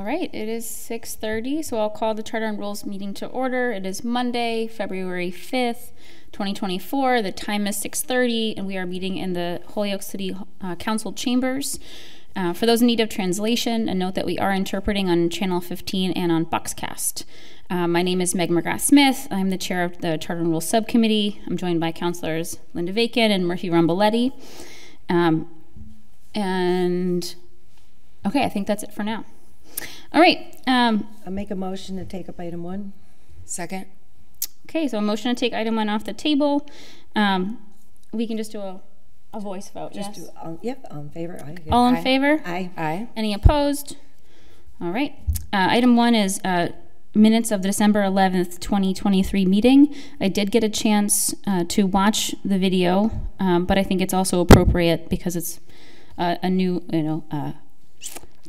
All right, it is 6:30, so I'll call the Charter and Rules meeting to order. It is Monday, February 5th, 2024. The time is 6:30, and we are meeting in the Holyoke City Council chambers. For those in need of translation, a note that we are interpreting on Channel 15 and on Boxcast. My name is MAGRATH-SMITH. I'm the chair of the Charter and Rules Subcommittee. I'm joined by councilors Linda Vacan and Murphy Rumboletti. Okay, I think that's it for now. All right. I'll make a motion to take up item 1. Second. Okay, so a motion to take item 1 off the table. We can just do a voice vote, just yes? Yep, all in favor? Aye. All in favor? Aye. Aye. Any opposed? All right. Item 1 is minutes of the December 11th, 2023 meeting. I did get a chance to watch the video, but I think it's also appropriate because it's a new,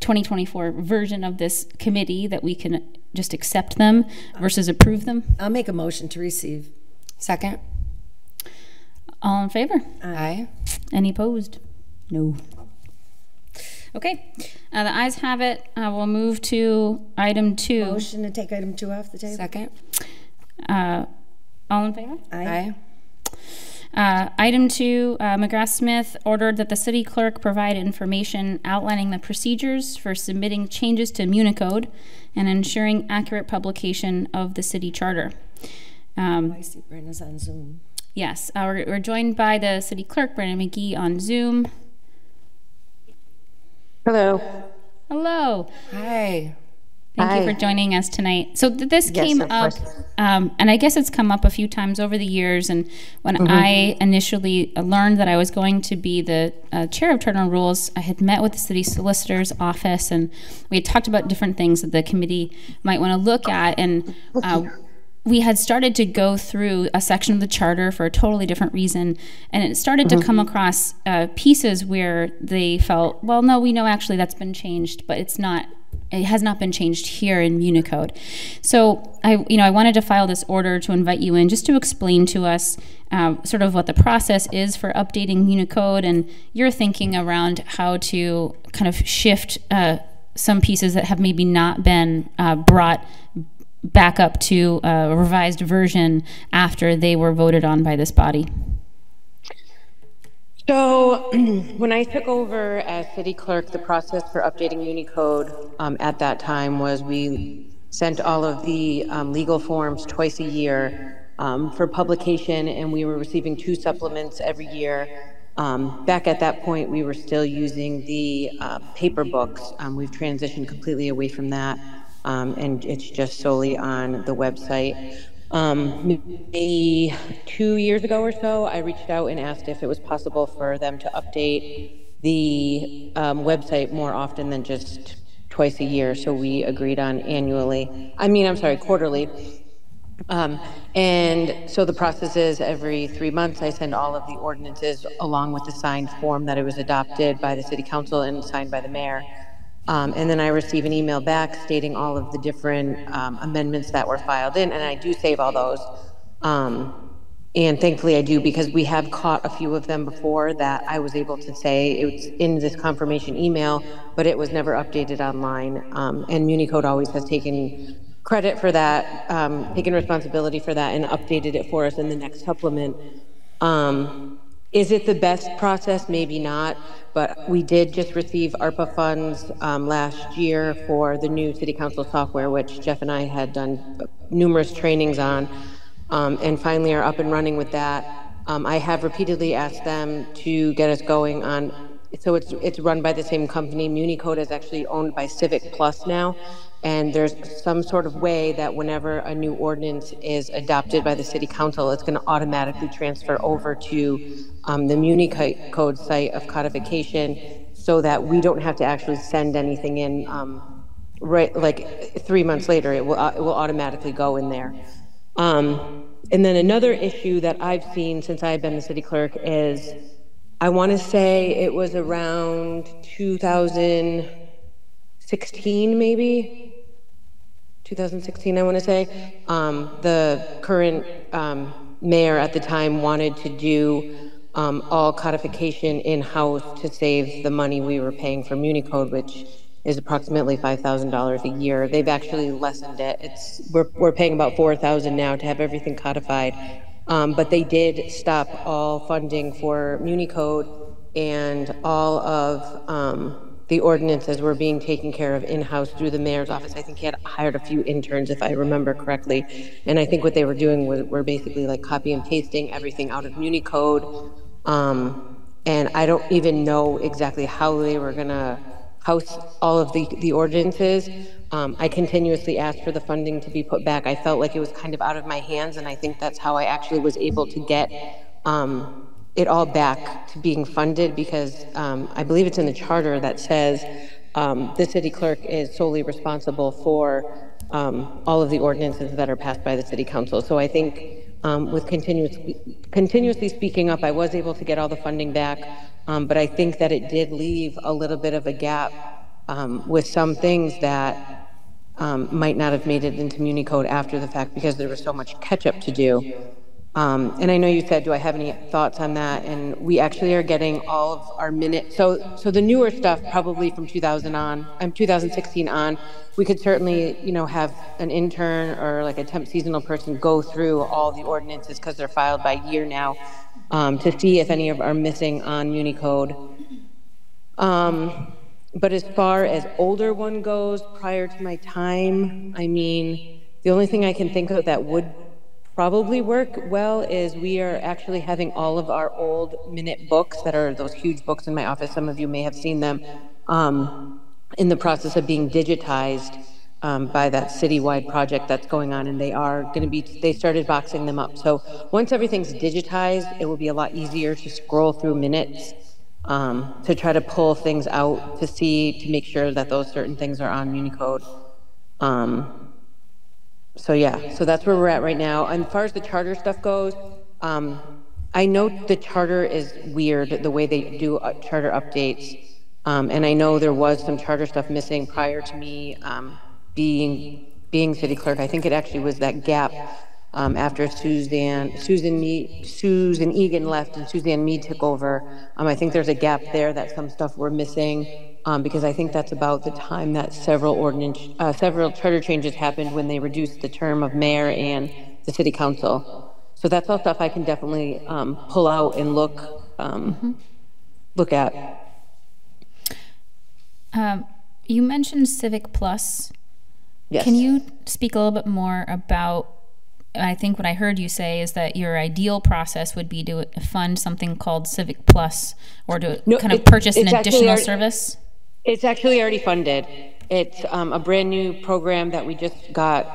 2024 version of this committee that we can just accept them versus approve them. I'll make a motion to receive. Second. All in favor? Aye. Any opposed? No. Okay, the ayes have it. We'll move to item 2. Motion to take item 2 off the table. Second. All in favor? Aye. Item 2, MAGRATH-SMITH ordered that the city clerk provide information outlining the procedures for submitting changes to Municode and ensuring accurate publication of the city charter. I see Brenda's on Zoom. Yes, we're joined by the city clerk, Brandon McGee, on Zoom. Hello. Hello. Hi. Thank Hi. you for joining us tonight. So this Yes, came of up, course. and I guess it's come up a few times over the years. And when I initially learned that I was going to be the chair of Charter and Rules, I had met with the city solicitor's office, and we had talked about different things that the committee might want to look at. And we had started to go through a section of the charter for a totally different reason, and it started to come across pieces where they felt, well, no, we know actually that's been changed, but it's not. It has not been changed here in Municode. So I wanted to file this order to invite you in just to explain to us sort of what the process is for updating Municode and your thinking around how to kind of shift some pieces that have maybe not been brought back up to a revised version after they were voted on by this body. So when I took over as city clerk, the process for updating Municode at that time was we sent all of the legal forms twice a year for publication, and we were receiving 2 supplements every year. Back at that point, we were still using the paper books. We've transitioned completely away from that, and it's just solely on the website. Maybe 2 years ago or so, I reached out and asked if it was possible for them to update the website more often than just twice a year. So we agreed on quarterly. And so the process is every 3 months, I send all of the ordinances along with the signed form that it was adopted by the city council and signed by the mayor. And then I receive an email back stating all of the different amendments that were filed in, and I do save all those. And thankfully I do, because we have caught a few of them before that I was able to say it was in this confirmation email, but it was never updated online. And Municode always has taken credit for that, taken responsibility for that, and updated it for us in the next supplement. Is it the best process? Maybe not, but we did just receive ARPA funds last year for the new city council software, which Jeff and I had done numerous trainings on, and finally are up and running with that. I have repeatedly asked them to get us going on, so it's run by the same company. Municode is actually owned by Civic Plus now, and there's some sort of way that whenever a new ordinance is adopted by the city council, it's going to automatically transfer over to the Municode site of codification, so that we don't have to actually send anything in. Right, like 3 months later, it will automatically go in there. And then another issue that I've seen since I've been the city clerk is, I want to say it was around 2016, maybe 2016, I want to say, the current mayor at the time wanted to do all codification in-house to save the money we were paying for Municode, which is approximately $5,000 a year. They've actually lessened it. We're paying about $4,000 now to have everything codified. But they did stop all funding for Municode, and all of the ordinances were being taken care of in-house through the mayor's office. I think he had hired a few interns, if I remember correctly. And I think what they were doing were basically like copy and pasting everything out of Municode. And I don't even know exactly how they were gonna house all of the ordinances. I continuously asked for the funding to be put back. I felt like it was kind of out of my hands, and I think that's how I actually was able to get it all back to being funded, because I believe it's in the charter that says the city clerk is solely responsible for all of the ordinances that are passed by the city council. So I think with continuously speaking up, I was able to get all the funding back, but I think that it did leave a little bit of a gap with some things that might not have made it into Municode after the fact, because there was so much catch-up to do. And I know you said, do I have any thoughts on that? And we actually are getting all of our minutes. So the newer stuff, probably from 2016 on, we could certainly, have an intern or like a temp seasonal person go through all the ordinances, because they're filed by year now, to see if any of are missing on Municode. But as far as older one goes, prior to my time, I mean, the only thing I can think of that would probably work well is we are actually having all of our old minute books, that are those huge books in my office, some of you may have seen them, in the process of being digitized by that citywide project that's going on, and they started boxing them up. So once everything's digitized, it will be a lot easier to scroll through minutes, to try to pull things out to make sure that those certain things are on Municode. So yeah, so that's where we're at right now. And as far as the charter stuff goes, I know the charter is weird, the way they do charter updates. And I know there was some charter stuff missing prior to me being city clerk. I think it actually was that gap after Susan Egan left and Suzanne Mead took over. I think there's a gap there that some stuff were missing. Because I think that's about the time that several charter changes happened, when they reduced the term of mayor and the city council. So that's all stuff I can definitely pull out and look at. You mentioned Civic Plus. Yes. Can you speak a little bit more about? I think what I heard you say is that your ideal process would be to fund something called Civic Plus, or to purchase an additional service. It's actually already funded. It's a brand new program that we just got.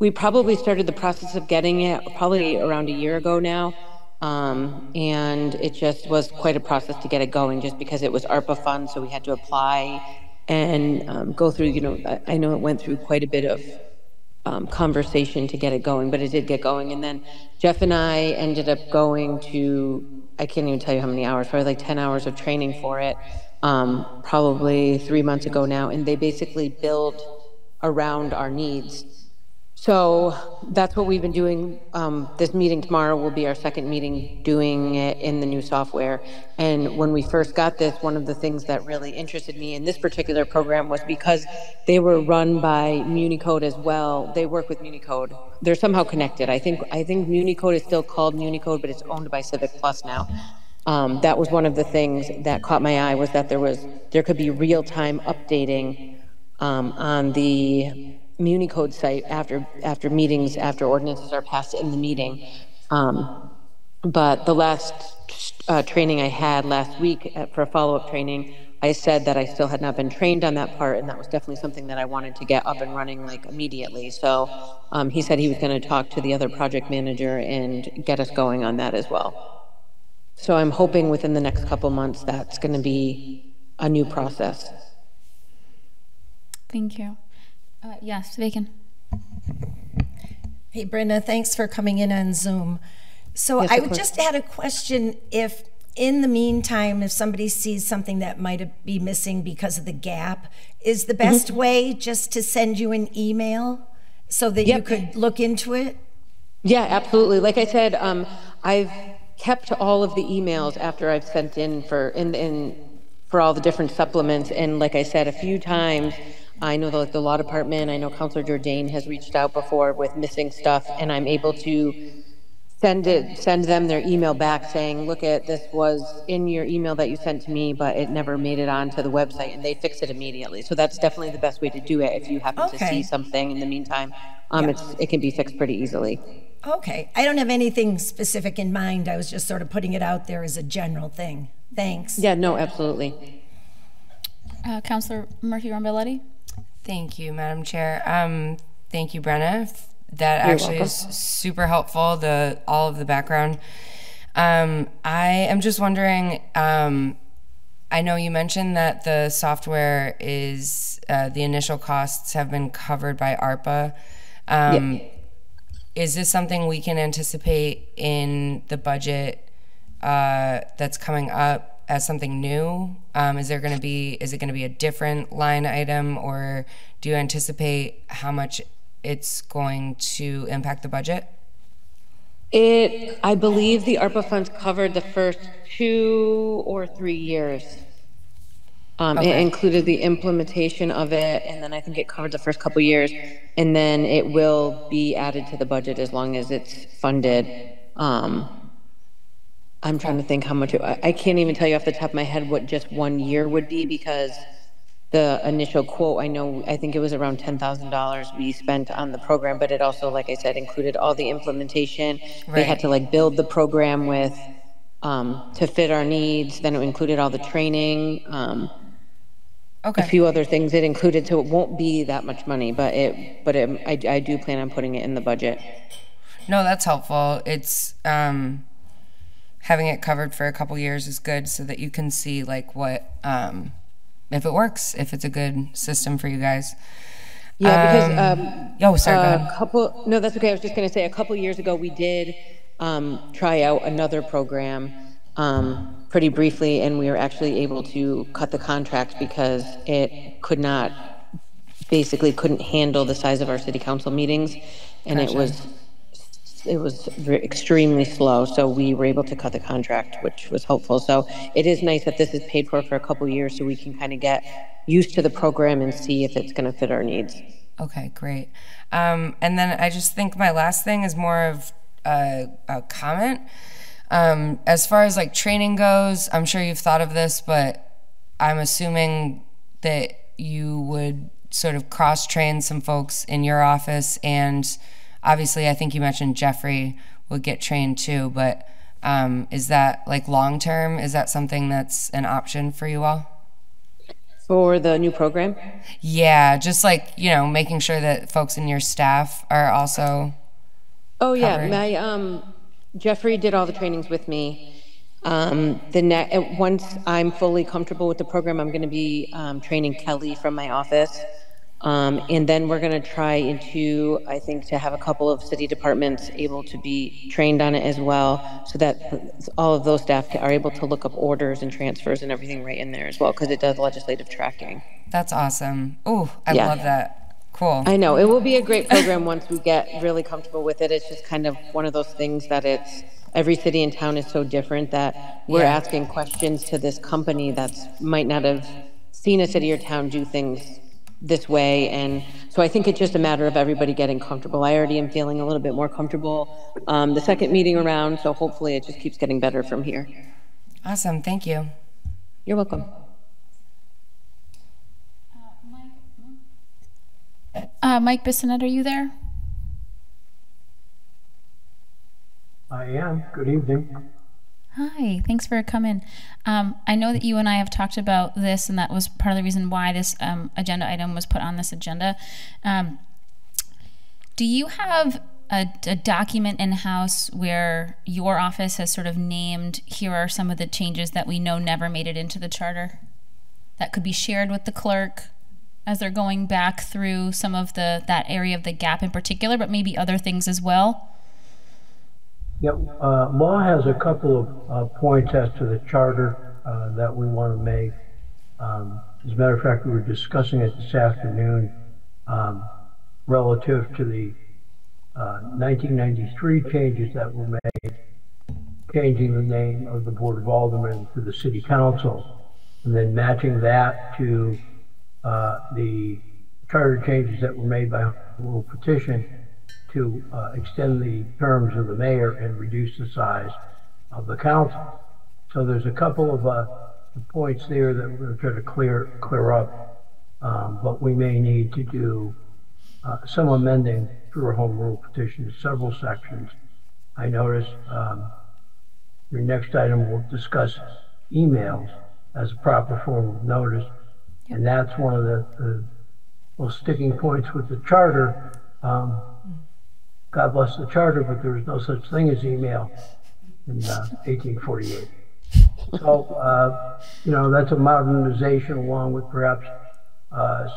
We probably started the process of getting it probably around a year ago now. And it just was quite a process to get it going, just because it was ARPA funds. So we had to apply and go through, I know it went through quite a bit of conversation to get it going, but it did get going. And then Jeff and I ended up going to, I can't even tell you how many hours, probably like 10 hours of training for it. Probably 3 months ago now, and they basically build around our needs. So that's what we've been doing. This meeting tomorrow will be our second meeting doing it in the new software. And when we first got this, one of the things that really interested me in this particular program was because they were run by Municode as well. They work with Municode. They're somehow connected. I think Municode is still called Municode, but it's owned by Civic Plus now. That was one of the things that caught my eye, was that there could be real-time updating on the Municode site after meetings, after ordinances are passed in the meeting. But the last training I had last week for a follow-up training, I said that I still had not been trained on that part, and that was definitely something that I wanted to get up and running like immediately. So he said he was going to talk to the other project manager and get us going on that as well. So I'm hoping within the next couple months that's going to be a new process. Thank you. Yes, Bacon. Hey, Brenda, thanks for coming in on Zoom. So Yes, I of course. just had a question. If in the meantime, if somebody sees something that might be missing because of the gap, is the best way just to send you an email so that you could look into it? Yeah, absolutely. Like I said, I've kept all of the emails after I've sent in for all the different supplements. And like I said, a few times, I know the law department, I know Councilor JOURDAIN has reached out before with missing stuff, and I'm able to send them their email back saying, look, this was in your email that you sent to me, but it never made it onto the website, and they fix it immediately. So that's definitely the best way to do it. If you happen to see something in the meantime, it can be fixed pretty easily. Okay, I don't have anything specific in mind. I was just sort of putting it out there as a general thing. Thanks. Yeah, no, absolutely. Councilor Murphy-Ramboletti? Thank you, Madam Chair. Thank you, Brenna. That You're actually welcome. is super helpful, all of the background. I am just wondering, I know you mentioned that the software is, the initial costs have been covered by ARPA. Is this something we can anticipate in the budget that's coming up as something new? Is it going to be a different line item, or do you anticipate how much it's going to impact the budget? I believe the ARPA funds covered the first 2 or 3 years. It included the implementation of it, and then I think it covered the first couple years, and then it will be added to the budget as long as it's funded. I'm trying to think how much, I can't even tell you off the top of my head what just 1 year would be, because the initial quote, I think it was around $10,000 we spent on the program, but it also, like I said, included all the implementation. They had to build the program with, to fit our needs. Then it included all the training, a few other things it included, so it won't be that much money, but I do plan on putting it in the budget. No, that's helpful. It's, having it covered for a couple years is good, so that you can see what, if it works, if it's a good system for you guys. Yeah, because sorry, go ahead. No, that's okay. I was just going to say, a couple years ago we did try out another program pretty briefly, and we were actually able to cut the contract because it basically couldn't handle the size of our city council meetings, and it was extremely slow, so we were able to cut the contract, which was helpful. So it is nice that this is paid for a couple years, so we can kind of get used to the program and see if it's going to fit our needs. Okay, great. And then I just think my last thing is more of a comment. As far as training goes, I'm sure you've thought of this, but I'm assuming that you would sort of cross-train some folks in your office, and obviously, I think you mentioned Jeffrey would get trained too, but is that long-term? Is that something that's an option for you all? For the new program? Yeah, just making sure that folks in your staff are also covered. Jeffrey did all the trainings with me. Once I'm fully comfortable with the program, I'm going to be training Kelly from my office. And then we're going to try to have a couple of city departments able to be trained on it as well, so that all of those staff are able to look up orders and transfers and everything right in there as well, because it does legislative tracking. That's awesome. Oh, I love that. Cool. I know. It will be a great program once we get really comfortable with it. It's just kind of one of those things that every city and town is so different that we're asking questions to this company that might not have seen a city or town do things this way, and so I think it's just a matter of everybody getting comfortable. I already am feeling a little bit more comfortable the second meeting around, so hopefully it just keeps getting better from here. Awesome. Thank you. You're welcome. Mike Bissonette, are you there? I am. Good evening. Hi, thanks for coming. I know that you and I have talked about this, and that was part of the reason why this agenda item was put on this agenda. Do you have a document in-house where your office has sort of named, here are some of the changes that we know never made it into the charter, that could be shared with the clerk as they're going back through some of that area of the gap in particular, but maybe other things as well? Yep. Law has a couple of points as to the charter that we want to make. As a matter of fact, we were discussing it this afternoon relative to the 1993 changes that were made, changing the name of the Board of Aldermen to the City Council. and then matching that to the charter changes that were made by rule petition to extend the terms of the mayor and reduce the size of the council. So there's a couple of points there that we're going to try to clear up, but we may need to do some amending through a home rule petition, several sections. I noticed your next item will discuss emails as a proper form of notice, and that's one of the most sticking points with the charter. God bless the charter, but there was no such thing as email in 1848. So, you know, that's a modernization along with perhaps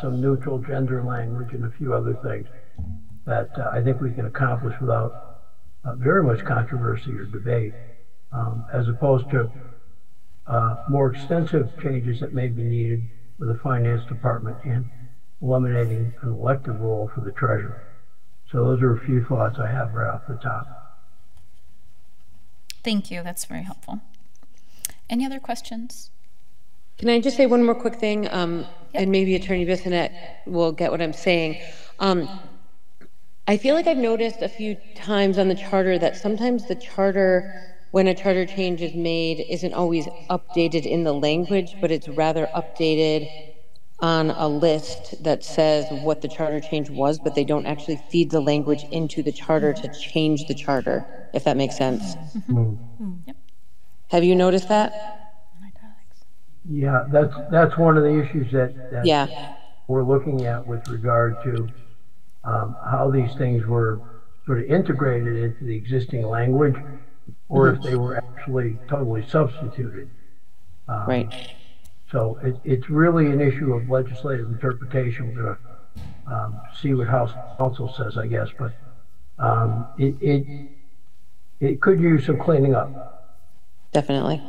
some neutral gender language and a few other things that I think we can accomplish without very much controversy or debate, as opposed to more extensive changes that may be needed with the finance department and eliminating an elected role for the treasurer. So those are a few thoughts I have right off the top. Thank you. That's very helpful. Any other questions? Can I just say one more quick thing? And maybe Attorney Bissonnette will get what I'm saying. I feel like I've noticed a few times on the charter that sometimes the charter, when a charter change is made, isn't always updated in the language, but it's rather updated on a list that says what the charter change was, but they don't actually feed the language into the charter to change the charter, if that makes sense. Yep. Have you noticed that? Yeah, that's one of the issues that we're looking at with regard to how these things were sort of integrated into the existing language, or if they were actually totally substituted. Right. So it's really an issue of legislative interpretation. We're going to see what House Counsel says, I guess, but it could use some cleaning up. Definitely.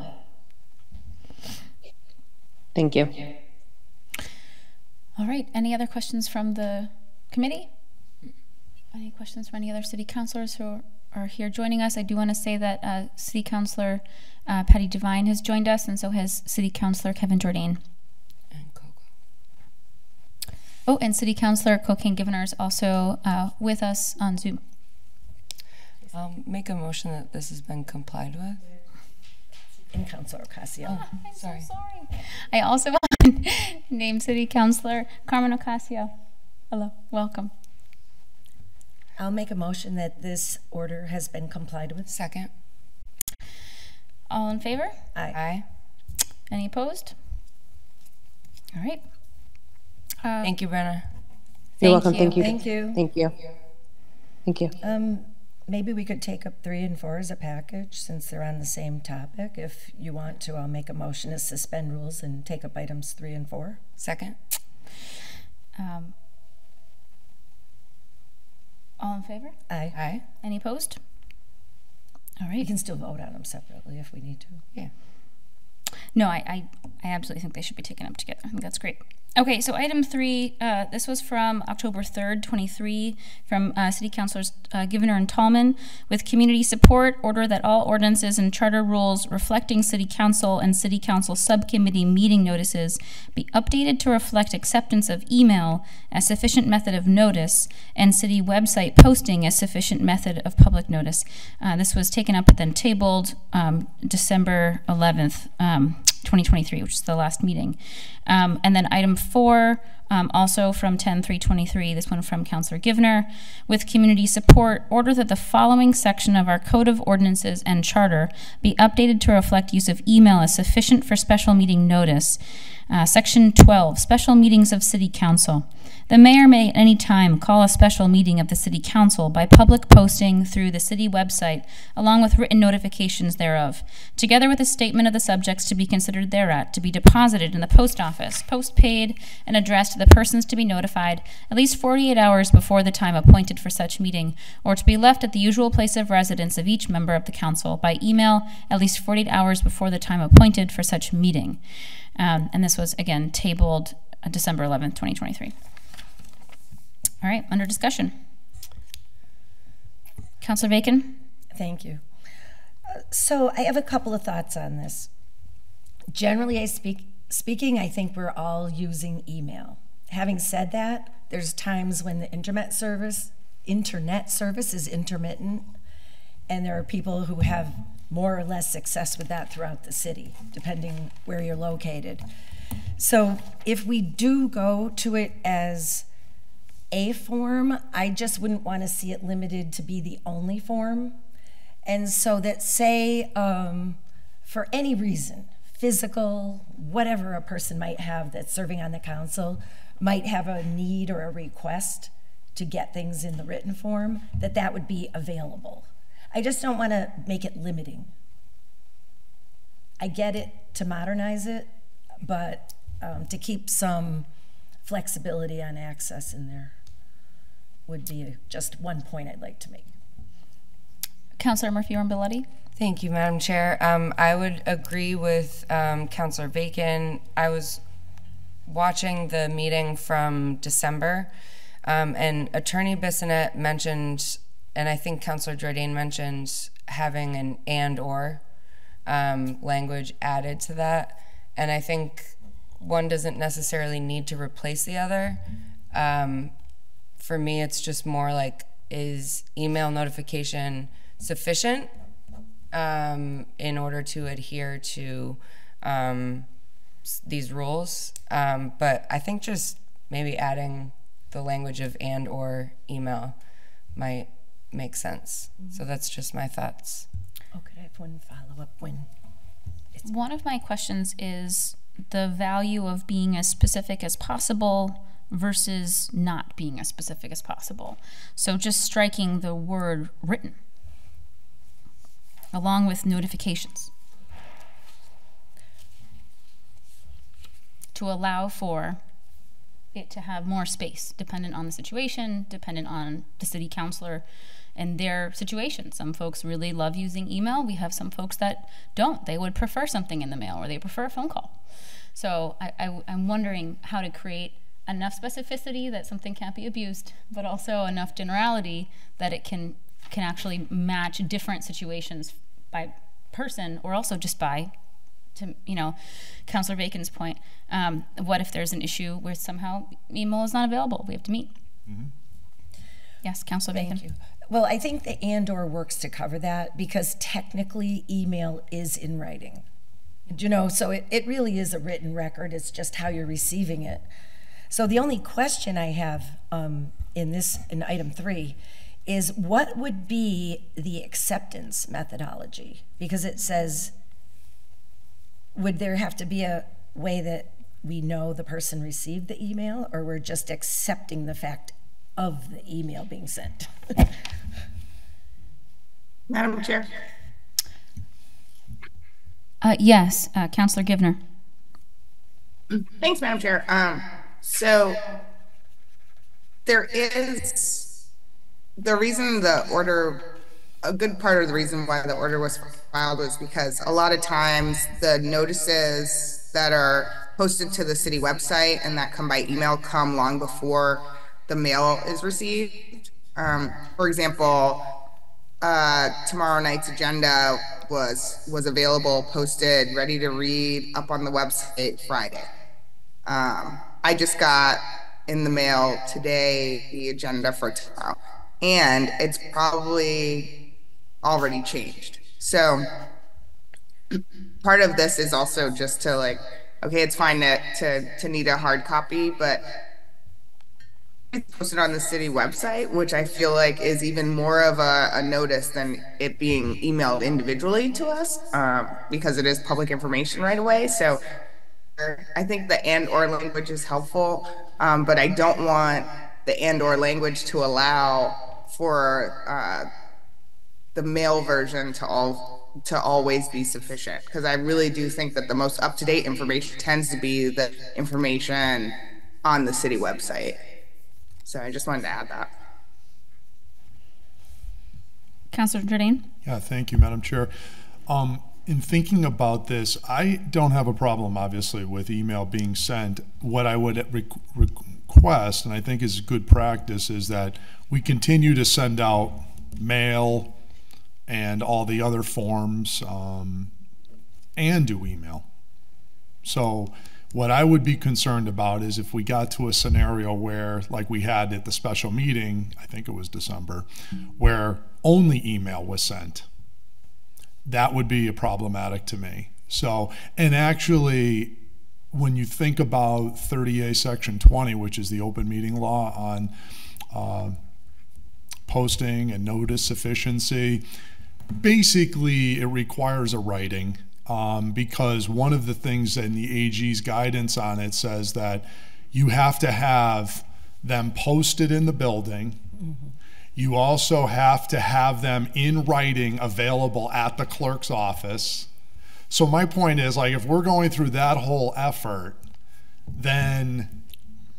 Thank you. All right. Any other questions from the committee? Any questions from any other city councilors who are here joining us? I do want to say that City Councilor Patty Devine has joined us, and so has City Councilor Kevin Jourdain. And Coco. Oh, and City Councilor Cocaine GIVNER is also with us on Zoom. I'll make a motion that this has been complied with. And Councilor Ocasio. Oh, I'm so sorry. I also want to name City Councilor Carmen Ocasio. Hello, welcome. I'll make a motion that this order has been complied with. Second. All in favor? Aye. Aye. Any opposed? All right. Thank you, Brenna. You're welcome. Thank you. Thank you. Thank you. Thank you. Maybe we could take up 3 and 4 as a package since they're on the same topic. If you want to, I'll make a motion to suspend rules and take up items 3 and 4. Second. All in favor? Aye. Aye. Any opposed? All We right. can still vote on them separately if we need to. Yeah. No, I absolutely think they should be taken up together. I think that's great. Okay, so item 3, this was from October 3rd, 23, from City Councilors GIVNER and Tallman. With community support, order that all ordinances and charter rules reflecting City Council and City Council subcommittee meeting notices be updated to reflect acceptance of email as sufficient method of notice and city website posting as sufficient method of public notice. This was taken up and then tabled December 11th, 2023, which is the last meeting. And then item 4, also from 10/3/23, this one from Councilor GIVNER. With community support, order that the following section of our Code of Ordinances and Charter be updated to reflect use of email as sufficient for special meeting notice. Section 12, special meetings of City Council. The mayor may at any time call a special meeting of the City Council by public posting through the city website, along with written notifications thereof, together with a statement of the subjects to be considered thereat, to be deposited in the post office, postpaid, and addressed to the persons to be notified at least 48 hours before the time appointed for such meeting, or to be left at the usual place of residence of each member of the council by email at least 48 hours before the time appointed for such meeting. And this was, again, tabled December 11th, 2023. All right, under discussion. Councilor Bacon? Thank you. So I have a couple of thoughts on this. Generally speaking, I think we're all using email. Having said that, there's times when the internet service is intermittent, and there are people who have more or less success with that throughout the city, depending where you're located. So if we do go to it as a form, I just wouldn't want to see it limited to be the only form. And so that, say, for any reason, physical, whatever a person might have that's serving on the council, might have a need or a request to get things in the written form, that would be available. I just don't want to make it limiting. I get it to modernize it, but to keep some flexibility on access in there would be just one point I'd like to make. Councilor Murphy-Ormbelletti. Thank you, Madam Chair. I would agree with Councilor Bacon. I was watching the meeting from December, and Attorney Bissonnette mentioned, and I think Councilor JOURDAIN mentioned, having an and/or language added to that. And I think one doesn't necessarily need to replace the other. For me, it's just more like, is email notification sufficient in order to adhere to these rules? But I think just maybe adding the language of and/or email might make sense. So that's just my thoughts. Okay, I have one follow-up. One of my questions is the value of being as specific as possible versus not being as specific as possible. So just striking the word written along with notifications to allow for it to have more space, dependent on the situation, dependent on the city councilor and their situation. Some folks really love using email. We have some folks that don't. They would prefer something in the mail, or they prefer a phone call. So I'm wondering how to create enough specificity that something can't be abused, but also enough generality that it can actually match different situations by person, or also just by, to, you know, Councilor Bacon's point, what if there's an issue where somehow email is not available? We have to meet. Mm-hmm. Yes, Councilor Bacon. Thank you. Well, I think the and/or works to cover that, because technically email is in writing. You know, so it really is a written record. It's just how you're receiving it. So the only question I have in item 3 is, what would be the acceptance methodology? Because it says, would there have to be a way that we know the person received the email, or we're just accepting the fact of the email being sent? Madam Chair. Yes, Councilor GIVNER. Thanks, Madam Chair. So there is the reason the order, a good part of the reason why the order was filed was because a lot of times the notices that are posted to the city website and that come by email come long before the mail is received. For example, tomorrow night's agenda was available, posted, ready to read up on the website Friday. I just got in the mail today the agenda for tomorrow, and it's probably already changed. So part of this is also just to, like, okay, it's fine to need a hard copy, but it's posted on the city website, which I feel like is even more of a notice than it being emailed individually to us, because it is public information right away. So I think the and/or language is helpful, but I don't want the and/or language to allow for the mail version to always be sufficient, because I really do think that the most up-to-date information tends to be the information on the city website. So I just wanted to add that. Councilor JOURDAIN. Yeah, thank you, Madam Chair. In thinking about this, I don't have a problem, obviously, with email being sent. What I would request, and I think is good practice, is that we continue to send out mail and all the other forms and do email. So What I would be concerned about is if we got to a scenario where, like we had at the special meeting, I think it was December, where only email was sent. That would be problematic to me. So, and actually, when you think about 30A Section 20, which is the open meeting law on posting and notice sufficiency, basically it requires a writing. Because one of the things in the AG's guidance on it says that you have to have them posted in the building. Mm-hmm. You also have to have them in writing available at the clerk's office. So my point is, like, if we're going through that whole effort, then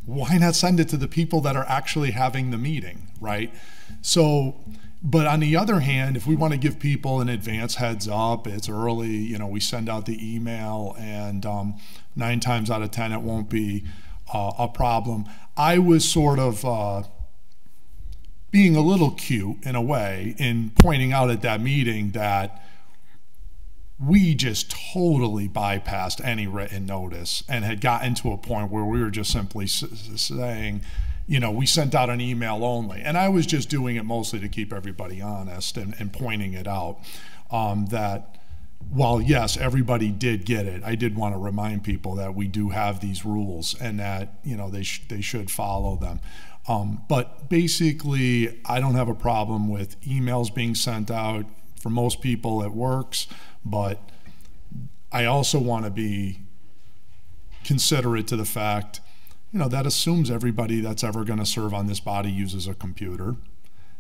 why not send it to the people that are actually having the meeting, right? So, but on the other hand, if we want to give people an advance heads up, it's early, you know, we send out the email, and 9 times out of 10, it won't be a problem. I was sort of being a little cute in a way in pointing out at that meeting that we just totally bypassed any written notice and had gotten to a point where we were just simply saying, you know, we sent out an email only. And I was just doing it mostly to keep everybody honest and pointing it out that while, yes, everybody did get it, I did want to remind people that we do have these rules and that, you know, they should follow them. But basically, I don't have a problem with emails being sent out. For most people, it works. But I also want to be considerate to the fact, you know, that assumes everybody that's ever going to serve on this body uses a computer.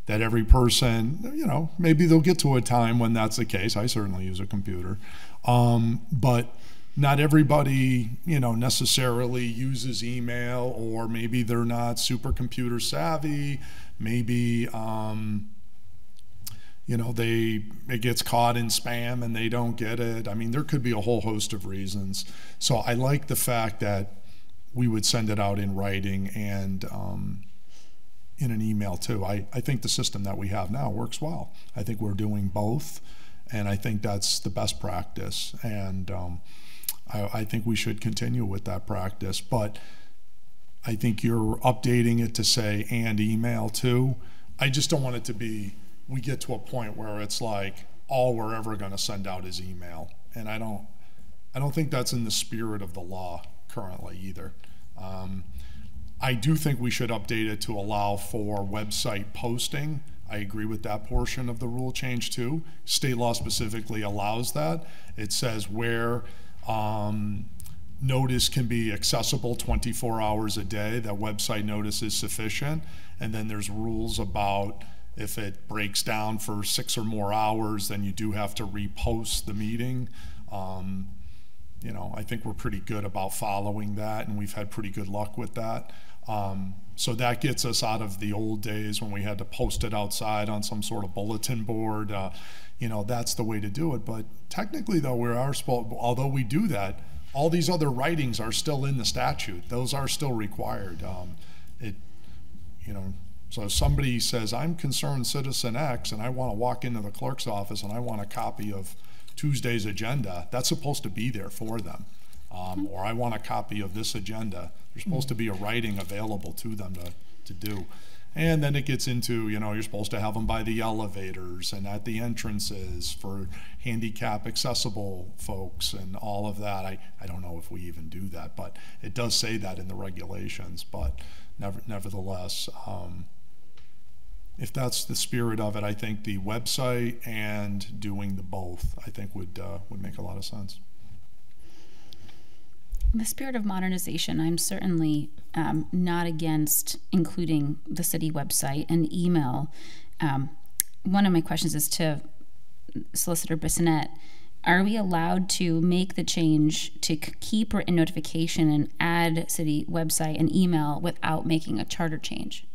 That every person, you know, maybe they'll get to a time when that's the case. I certainly use a computer. But not everybody, you know, necessarily uses email, or maybe they're not super computer savvy. Maybe, you know, it gets caught in spam and they don't get it. I mean, there could be a whole host of reasons. So I like the fact that we would send it out in writing and in an email too. I think the system that we have now works well. I think we're doing both, and I think that's the best practice. And I think we should continue with that practice. But I think you're updating it to say and email too. I just don't want it to be, we get to a point where it's like all we're ever going to send out is email. And I don't think that's in the spirit of the law currently either. I do think we should update it to allow for website posting. I agree with that portion of the rule change too. State law specifically allows that. It says where notice can be accessible 24 hours a day, that website notice is sufficient. And then there's rules about if it breaks down for 6 or more hours, then you do have to repost the meeting. You know, I think we're pretty good about following that, and we've had pretty good luck with that. So that gets us out of the old days when we had to post it outside on some sort of bulletin board. You know, that's the way to do it. But technically, though, we are supposed, although we do that, all these other writings are still in the statute. Those are still required. You know, so if somebody says, I'm concerned citizen X, and I want to walk into the clerk's office and I want a copy of Tuesday's agenda, that's supposed to be there for them. Or I want a copy of this agenda. There's supposed to be a writing available to them to do. And then it gets into, you know, you're supposed to have them by the elevators and at the entrances for handicap accessible folks and all of that. I don't know if we even do that, but it does say that in the regulations. But nevertheless, if that's the spirit of it, I think the website and doing the both, I think would make a lot of sense. In the spirit of modernization, I'm certainly not against including the city website and email. One of my questions is to Solicitor Bissonnette. Are we allowed to make the change to keep written notification and add city website and email without making a charter change?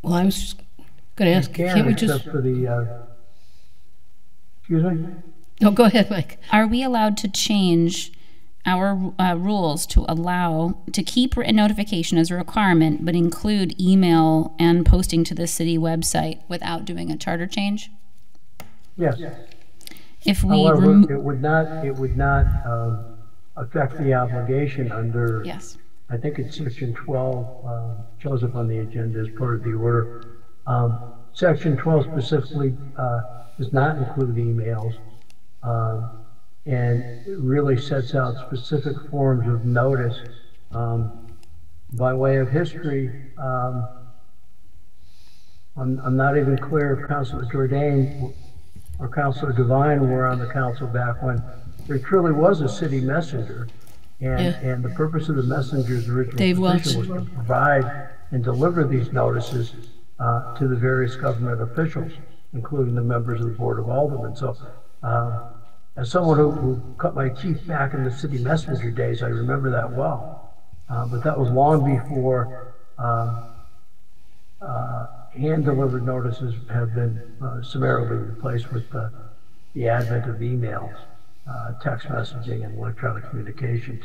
Well, I was just going to ask, can't we just... For the, excuse me? No, go ahead, Mike. Are we allowed to change our rules to allow to keep written notification as a requirement, but include email and posting to the city website without doing a charter change? Yes. If we However, it would not affect the obligation under, Yes. I think it's section 12, shows up on the agenda as part of the order. Section 12 specifically does not include emails, and it really sets out specific forms of notice. By way of history, I'm not even clear if Councilor JOURDAIN or Councilor Devine were on the council back when there truly was a city messenger, and the purpose of the messenger's original position was to provide and deliver these notices to the various government officials, including the members of the Board of Aldermen. So, as someone who cut my teeth back in the city messenger days, I remember that well. But that was long before hand-delivered notices have been summarily replaced with the advent of emails, text messaging, and electronic communications.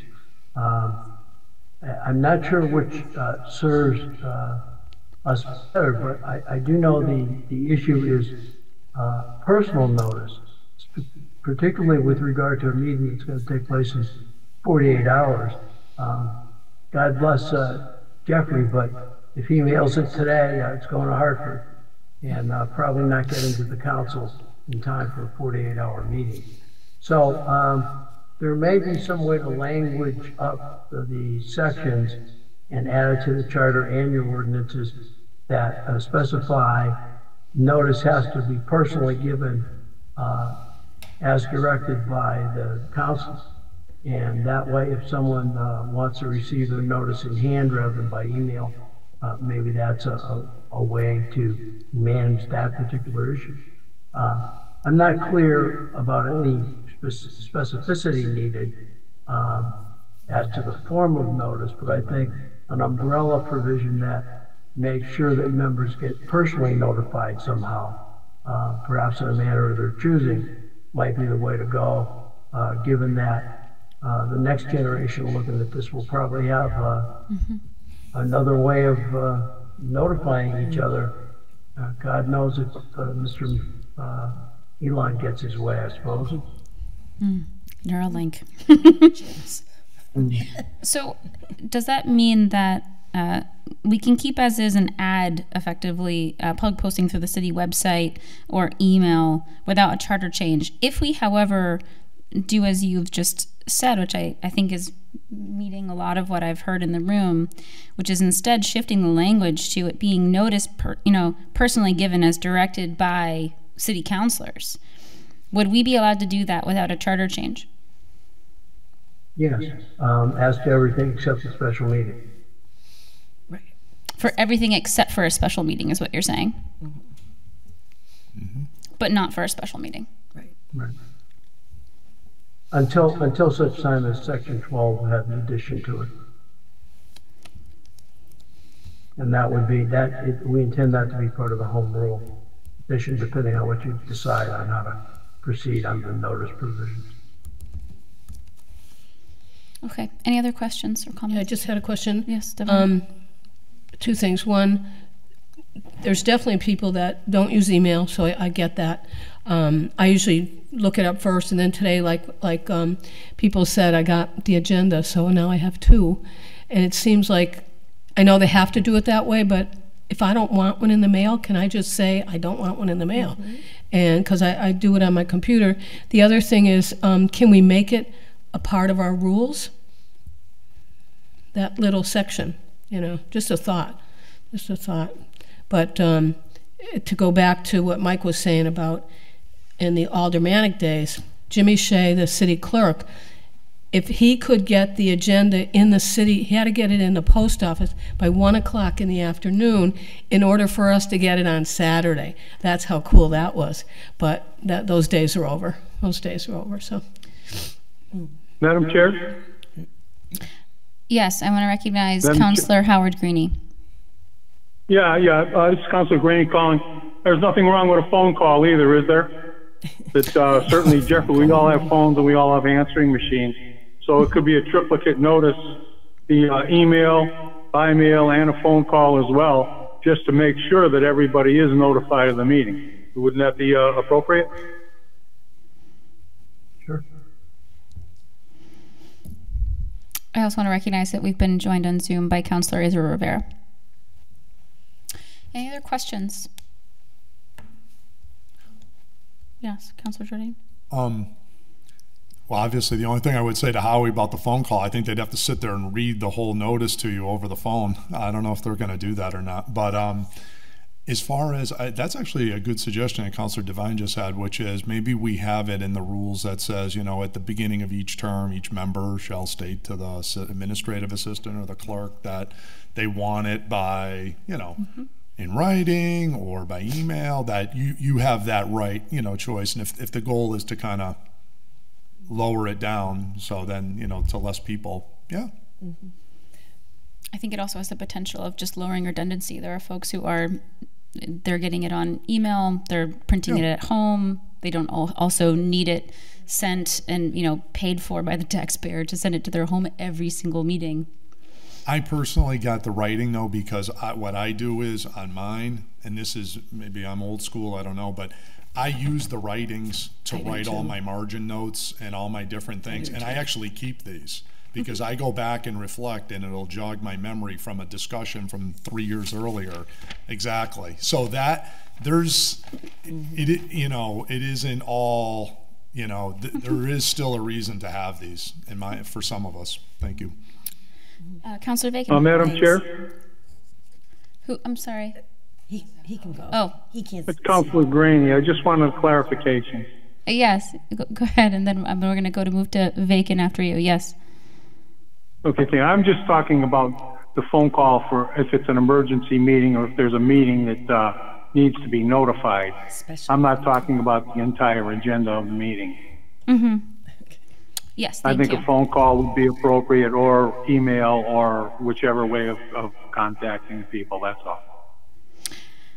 I'm not sure which serves us better, but I do know the issue is personal notice, particularly with regard to a meeting that's going to take place in 48 hours. God bless Jeffrey, but if he mails it today, it's going to Hartford and probably not getting to the council in time for a 48-hour meeting. So there may be some way to language up the sections and add it to the charter and your ordinances that specify notice has to be personally given as directed by the council. And that way, if someone wants to receive their notice in hand rather than by email, maybe that's a way to manage that particular issue. I'm not clear about any specificity needed as to the form of notice, but I think an umbrella provision that makes sure that members get personally notified somehow, perhaps in a manner of their choosing, might be the way to go, given that the next generation looking at this will probably have another way of notifying each other. God knows if Mr. Elon gets his way, I suppose. Neuralink. So does that mean that we can keep as is and add effectively public posting through the city website or email without a charter change? If we, however, do as you've just said, which I think is meeting a lot of what I've heard in the room, which is instead shifting the language to it being noticed, personally given as directed by city councilors, would we be allowed to do that without a charter change? Yes, as to everything except a special meeting. Right. For everything except for a special meeting is what you're saying? But not for a special meeting. Right. Until such time as section 12 had an addition to it. And that would be, we intend that to be part of the home rule addition, depending on what you decide on how to proceed on the notice provisions. Okay, any other questions or comments? I just had a question. Yes, Devin. Two things. One, there's definitely people that don't use email, so I get that. I usually look it up first, and then today, like people said, I got the agenda, so now I have two. And it seems like, I know they have to do it that way, but if I don't want one in the mail, can I just say I don't want one in the mail? And because I do it on my computer. The other thing is, can we make it a part of our rules? That little section, just a thought. But to go back to what Mike was saying about in the aldermanic days, Jimmy Shea, the city clerk, if he could get the agenda in the city, he had to get it in the post office by 1 o'clock in the afternoon in order for us to get it on Saturday. That's how cool that was. But those days are over. So. Madam Chair? Yes, I want to recognize Councilor Howard Greaney. Yeah, this is Councilor Greaney calling. There's nothing wrong with a phone call either, is there? That certainly, Jeffrey, we all have phones and we all have answering machines. So it could be a triplicate notice, the email, by mail, and a phone call as well, just to make sure that everybody is notified of the meeting. Wouldn't that be appropriate? Sure. I also want to recognize that we've been joined on Zoom by Councilor Israel Rivera. Any other questions? Yes, Councilor Jourdain. Well, obviously, the only thing I would say to Howie about the phone call, I think they'd have to sit there and read the whole notice to you over the phone. I don't know if they're going to do that or not. But as far as, that's actually a good suggestion that Councilor Devine just had, which is maybe we have it in the rules that says, you know, at the beginning of each term, each member shall state to the administrative assistant or the clerk that they want it by, you know, in writing or by email, that you have that right, you know, choice. And if the goal is to kind of lower it down, so then, you know, to less people, yeah. I think it also has the potential of just lowering redundancy. There are folks who are, they're getting it on email, they're printing it at home, they don't also need it sent and, you know, paid for by the taxpayer to send it to their home every single meeting. I personally got the writing though, because what I do is on mine, and this is, maybe I'm old school, I don't know, but I use the writings to write all my margin notes and all my different things, and I actually keep these because I go back and reflect, and it'll jog my memory from a discussion from 3 years earlier. Exactly. So that there's, you know, it isn't all, you know, there is still a reason to have these for some of us. Thank you. Councilor Bacon. Madam Chair. Who? I'm sorry. He can go. Oh, he can't. It's Councilor Greaney. I just wanted clarification. Yes, go ahead, and then we're going to move to Bacon after you. Yes. Okay, I'm just talking about the phone call for if it's an emergency meeting or if there's a meeting that needs to be notified. I'm not talking about the entire agenda of the meeting. Yes, I think a phone call would be appropriate, or email, or whichever way of contacting people. That's all.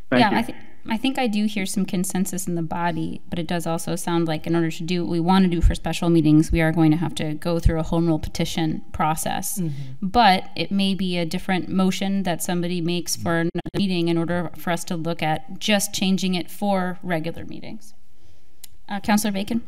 Thank you. I think I do hear some consensus in the body, but it does also sound like in order to do what we want to do for special meetings, we are going to have to go through a home rule petition process. But it may be a different motion that somebody makes for another meeting in order for us to look at just changing it for regular meetings. Councilor Bacon?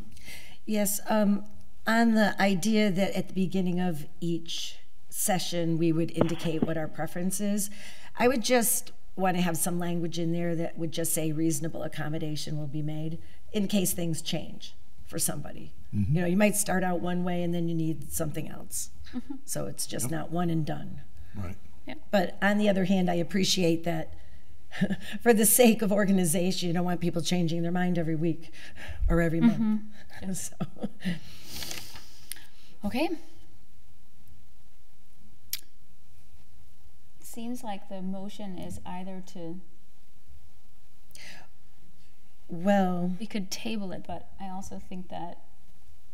Yes, on the idea that at the beginning of each session we would indicate what our preference is, I would just want to have some language in there that would just say reasonable accommodation will be made in case things change for somebody. You know, you might start out one way and then you need something else. So it's just not one and done. Right. But on the other hand, I appreciate that for the sake of organization, you don't want people changing their mind every week or every month. So. Okay. Seems like the motion is either to, well, we could table it, but I also think that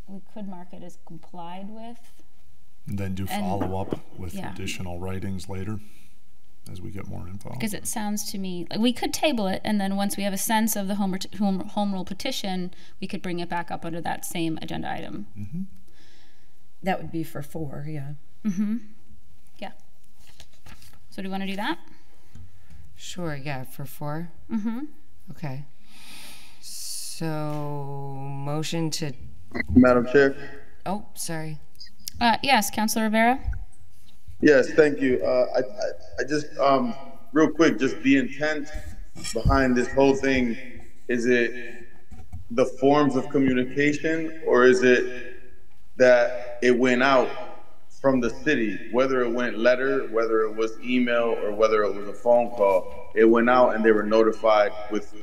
we could mark it as complied with. And then do follow-up with additional writings later as we get more info. Because it sounds to me like we could table it, and then once we have a sense of the home rule petition, we could bring it back up under that same agenda item. That would be for 4, yeah. Yeah. So do you want to do that? Sure, yeah, for 4? Okay. So, motion to... Madam Chair? Oh, sorry. Yes, Councilor Rivera? Yes, thank you. I just, real quick, just the intent behind this whole thing, is it the forms of communication, or is it that it went out from the city, whether it went letter, whether it was email, or whether it was a phone call, it went out and they were notified with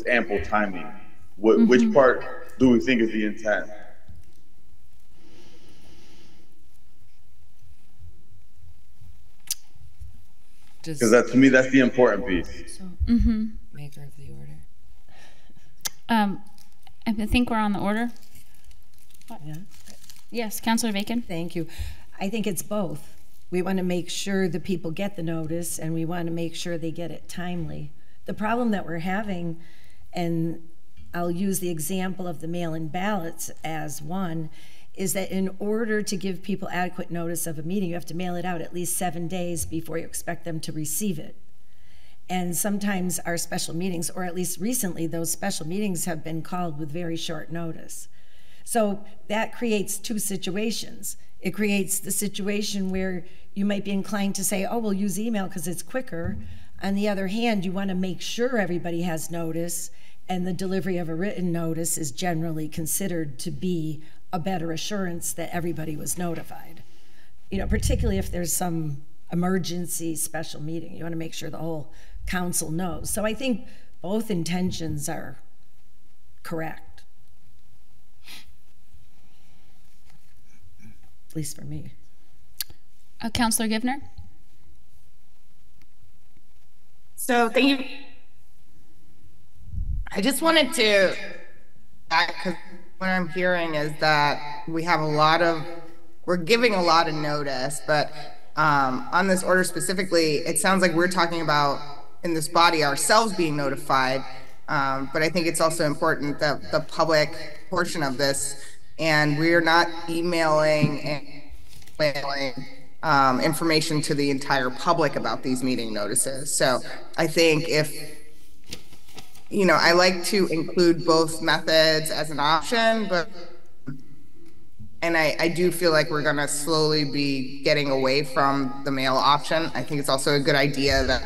ample timing? Which part do we think is the intent? Because that, to me, that's the important piece. Maker of the order. I think we're on the order. Yeah. Yes, Councilor Bacon. Thank you. I think it's both. We want to make sure the people get the notice, and we want to make sure they get it timely. The problem that we're having, and I'll use the example of the mail-in ballots as one, is that in order to give people adequate notice of a meeting, you have to mail it out at least 7 days before you expect them to receive it. And sometimes our special meetings, or at least recently, those special meetings have been called with very short notice. So that creates two situations. It creates the situation where you might be inclined to say, oh, we'll use email because it's quicker. On the other hand, you want to make sure everybody has notice, and the delivery of a written notice is generally considered to be a better assurance that everybody was notified. You know, particularly if there's some emergency special meeting, you want to make sure the whole council knows. So I think both intentions are correct, at least for me. Councilor GIVNER? So thank you. I just wanted to, because what I'm hearing is that we're giving a lot of notice, but on this order specifically, it sounds like we're talking about in this body ourselves being notified, but I think it's also important that the public portion of this, and we're not emailing information to the entire public about these meeting notices. So I think if, you know, I like to include both methods as an option, but and I do feel like we're going to slowly be getting away from the mail option. I think it's also a good idea that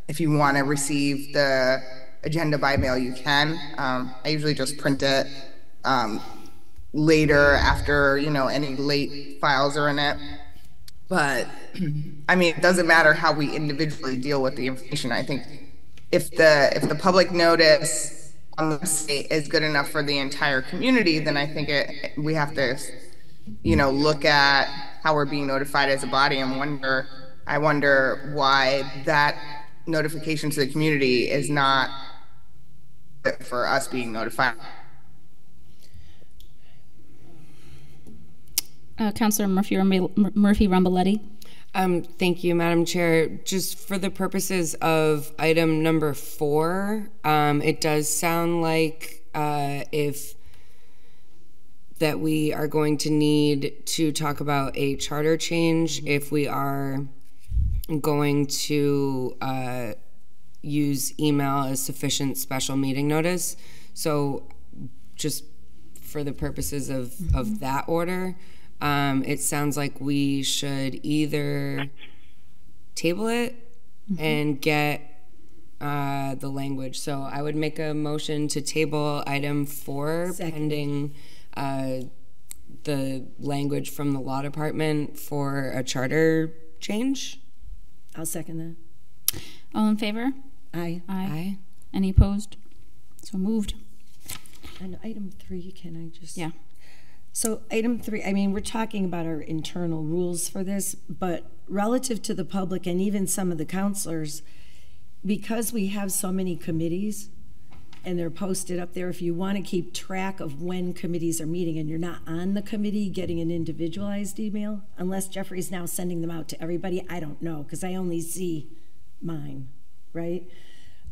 if you want to receive the agenda by mail, you can. I usually just print it later after, you know, any late files are in it. But I mean, it doesn't matter how we individually deal with the information. I think if the public notice on the state is good enough for the entire community, then I think we have to, you know, look at how we're being notified as a body and I wonder why that notification to the community is not for us being notified. Councilor Murphy-Ramboletti. Thank you, Madam Chair. Just for the purposes of item number 4, it does sound like that we are going to need to talk about a charter change if we are going to use email as sufficient special meeting notice. So just for the purposes of that order, it sounds like we should either table it and get the language. So I would make a motion to table item 4 pending the language from the law department for a charter change. I'll second that. All in favor? Aye. Aye. Any opposed? So moved. And item 3, can I just? Yeah. So item 3, I mean, we're talking about our internal rules for this, but relative to the public and even some of the councilors, because we have so many committees and they're posted up there, if you want to keep track of when committees are meeting and you're not on the committee getting an individualized email, unless Jeffrey's now sending them out to everybody, I don't know, because I only see mine, right?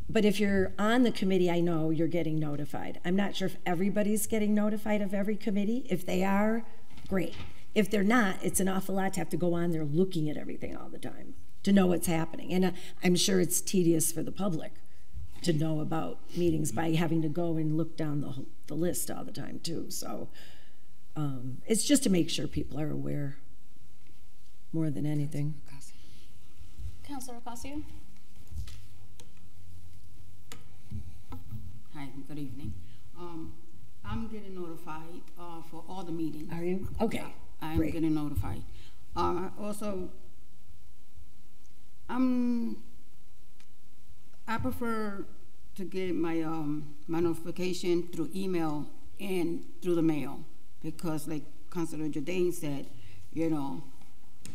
But if you're on the committee, I know you're getting notified. I'm not sure if everybody's getting notified of every committee. If they are, great. If they're not, it's an awful lot to have to go on there looking at everything all the time to know what's happening. And I'm sure it's tedious for the public to know about meetings by having to go and look down the list all the time too. So it's just to make sure people are aware more than anything. Councilor Ocasio? Hi, good evening. I'm getting notified for all the meetings. Are you? Okay. Yeah, I'm great. getting notified. Also, I prefer to get my my notification through email and through the mail, because like Councilor JOURDAIN said, you know,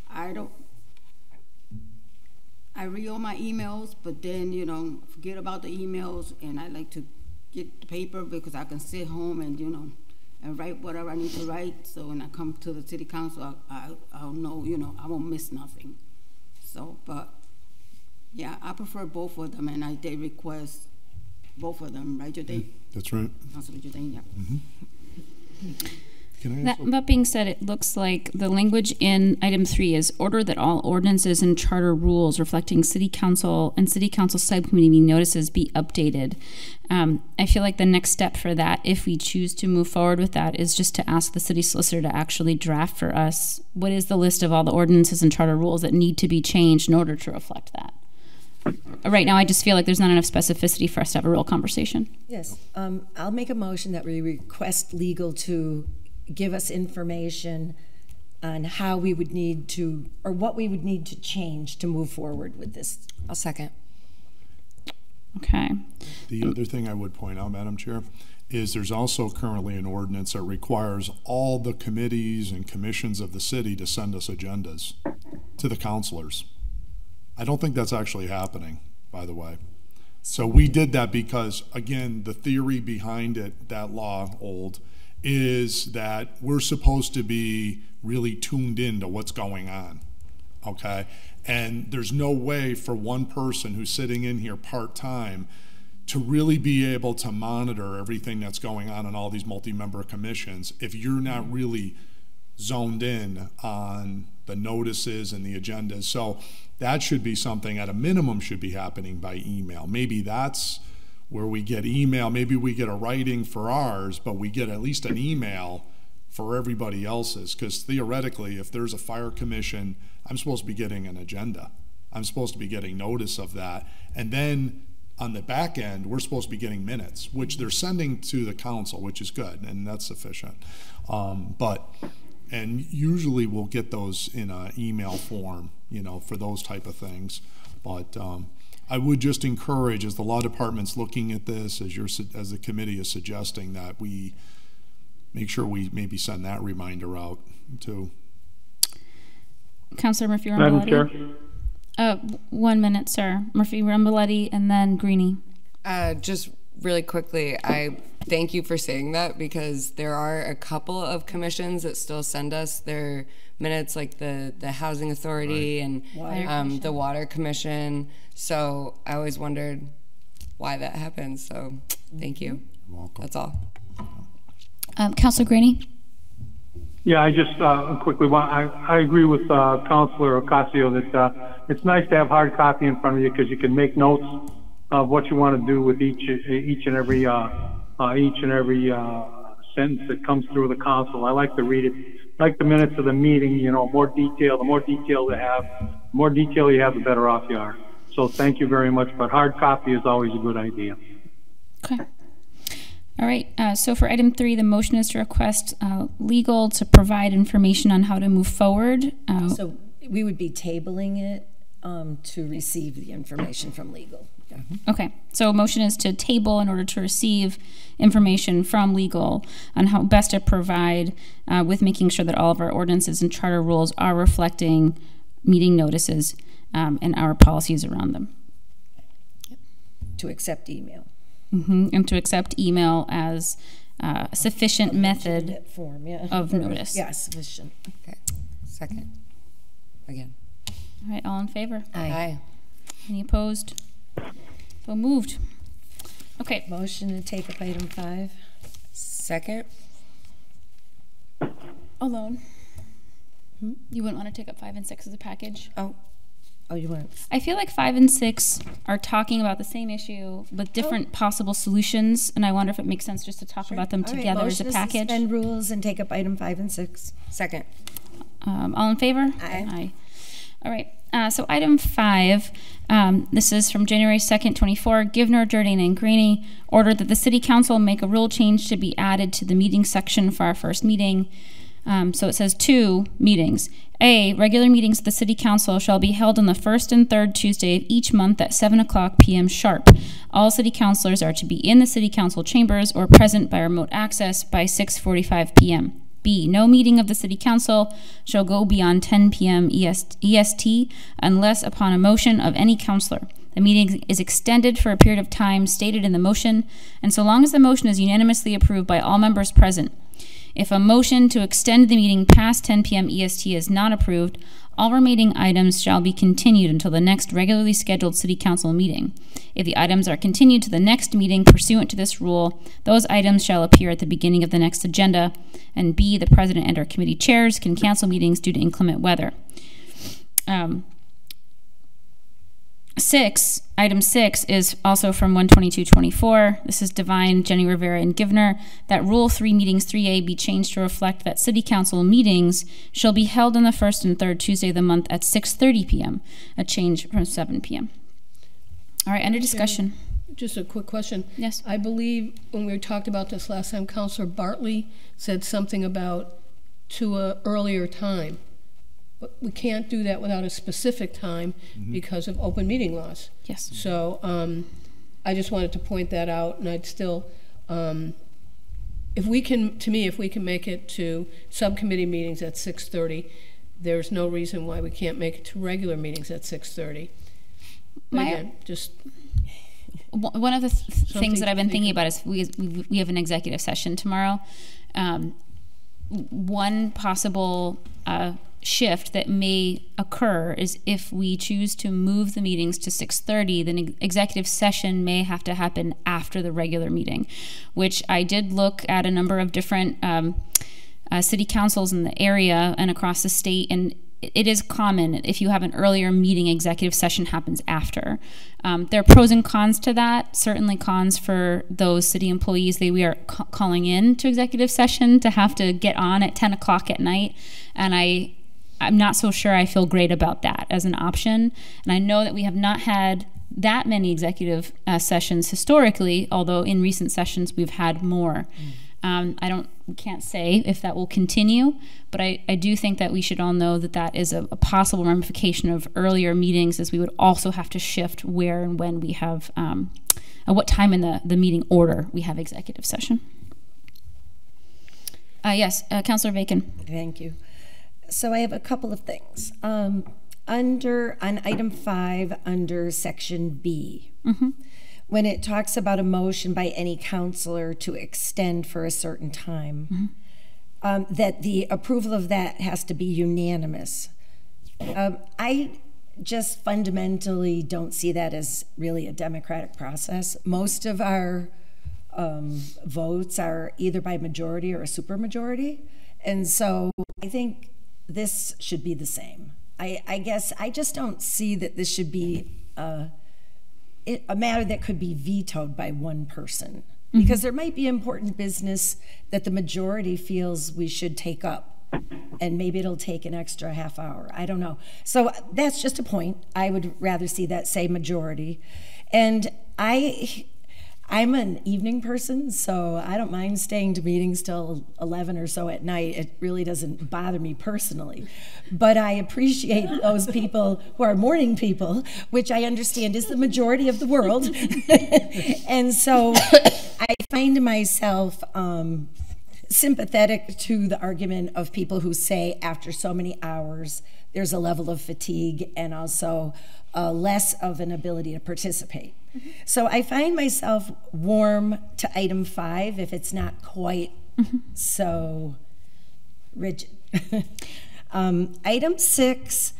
I read all my emails, but then, you know, forget about the emails, and I like to get the paper because I can sit home and, you know, and write whatever I need to write. So when I come to the city council, I'll know, you know, I won't miss nothing. So, but yeah, I prefer both of them, and I did request both of them, right, JOURDAIN? That's right. Councilor JOURDAIN, yeah. That being said, it looks like the language in item 3 is order that all ordinances and charter rules reflecting city council and city council subcommittee meeting notices be updated. I feel like the next step for that, if we choose to move forward with that, is just to ask the city solicitor to actually draft for us what is the list of all the ordinances and charter rules that need to be changed in order to reflect that. Right now, I just feel like there's not enough specificity for us to have a real conversation. Yes, I'll make a motion that we request legal to give us information on how we would need to, or what we would need to change to move forward with this. I'll second. Okay. The other thing I would point out, Madam Chair, is there's also currently an ordinance that requires all the committees and commissions of the city to send us agendas to the councilors. I don't think that's actually happening, by the way. So we did that because, again, the theory behind it, that law, old, is that we're supposed to be really tuned into what's going on, okay? And there's no way for one person who's sitting in here part-time to really be able to monitor everything that's going on in all these multi-member commissions if you're not really zoned in on the notices and the agendas. So that should be something at a minimum should be happening by email. Maybe that's where we get email. Maybe we get a writing for ours, but we get at least an email for everybody else's, because theoretically, if there's a fire commission, I'm supposed to be getting an agenda. I'm supposed to be getting notice of that. And then on the back end, we're supposed to be getting minutes, which they're sending to the council, which is good, and that's sufficient. And usually we'll get those in an email form, you know, for those type of things. But I would just encourage, as the law department's looking at this, as the committee is suggesting, that we make sure we maybe send that reminder out too. Councilor Murphy-Ramboletti. Madam Chair. 1 minute, sir. Murphy-Ramboletti and then Greaney. Just really quickly, I thank you for saying that, because there are a couple of commissions that still send us their minutes, like the Housing Authority and the Water Commission. So I always wondered why that happens. So thank you. You're welcome. That's all. Councilor Greaney. Yeah, I just quickly want, I agree with Councilor Ocasio that it's nice to have hard copy in front of you, because you can make notes of what you want to do with each and every sentence that comes through the council. I like to read it, like the minutes of the meeting, you know, more detail. The more detail you have, the better off you are. So thank you very much, but hard copy is always a good idea. Okay. All right, so for item 3, the motion is to request legal to provide information on how to move forward. So we would be tabling it to receive the information from legal. Yeah. Okay, so a motion is to table in order to receive information from legal on how best to provide with making sure that all of our ordinances and charter rules are reflecting meeting notices and our policies around them. To accept email. And to accept email as a sufficient method form, yeah. of notice. Yeah, sufficient. Okay. Second. Again. All right, all in favor? Aye. Any opposed? So moved. Okay. Motion to take up item 5. Second. Alone. You wouldn't want to take up 5 and 6 as a package? Oh, you want? I feel like 5 and 6 are talking about the same issue with different possible solutions, and I wonder if it makes sense just to talk about them together as a package. Motion to suspend rules and take up item 5 and 6. Second. All in favor? Aye. All right. So item 5, this is from January 2nd, 24. GIVNER, JOURDAIN, and GREANEY ordered that the City Council make a rule change to be added to the meeting section for our first meeting. So it says 2 meetings. A, regular meetings of the City Council shall be held on the 1st and 3rd Tuesday of each month at 7:00 p.m. sharp. All City Councilors are to be in the City Council chambers or present by remote access by 6:45 p.m. B, no meeting of the City Council shall go beyond 10 p.m. EST unless upon a motion of any councilor. The meeting is extended for a period of time stated in the motion, and so long as the motion is unanimously approved by all members present. If a motion to extend the meeting past 10 p.m. EST is not approved, all remaining items shall be continued until the next regularly scheduled City Council meeting. If the items are continued to the next meeting pursuant to this rule, those items shall appear at the beginning of the next agenda. And B, the president and or committee chairs can cancel meetings due to inclement weather. Item 6 is also from 12224. This is Devine, Jenny Rivera, and GIVNER, that Rule 3 Meetings 3A be changed to reflect that City Council meetings shall be held on the first and third Tuesday of the month at 6:30 p.m., a change from 7 p.m. All right, under discussion. Just a quick question. Yes. I believe when we talked about this last time, Councilor Bartley said something about to an earlier time. But we can't do that without a specific time because of open meeting laws. Yes. So I just wanted to point that out, and I'd still, if we can, to me, if we can make it to subcommittee meetings at 6:30, there's no reason why we can't make it to regular meetings at 6:30. Again, just one of the things that I've been thinking about is we have an executive session tomorrow. One possible shift that may occur is if we choose to move the meetings to 6:30, then executive session may have to happen after the regular meeting, which I did look at a number of different city councils in the area and across the state, and it is common if you have an earlier meeting, executive session happens after. There are pros and cons to that. Certainly cons for those city employees that we are calling in to executive session to have to get on at 10 o'clock at night. And I'm not so sure I feel great about that as an option. And I know that we have not had that many executive sessions historically, although in recent sessions we've had more. We can't say if that will continue, but I do think that we should all know that that is a possible ramification of earlier meetings, as we would also have to shift where and when we have, at what time in the meeting order we have executive session. Yes, Councilor Bacon. Thank you. So I have a couple of things. On item 5, under section B, when it talks about a motion by any councilor to extend for a certain time, that the approval of that has to be unanimous. I just fundamentally don't see that as really a democratic process. Most of our votes are either by majority or a supermajority, and so I think this should be the same. I guess I just don't see that this should be a matter that could be vetoed by one person, because there might be important business that the majority feels we should take up, and maybe it'll take an extra half hour. I don't know. So that's just a point. I would rather see that say majority. And I'm an evening person, so I don't mind staying to meetings till 11 or so at night. It really doesn't bother me personally. But I appreciate those people who are morning people, which I understand is the majority of the world. And so I find myself sympathetic to the argument of people who say after so many hours, there's a level of fatigue and also less of an ability to participate. So I find myself warm to item 5 if it's not quite so rigid. Item 6,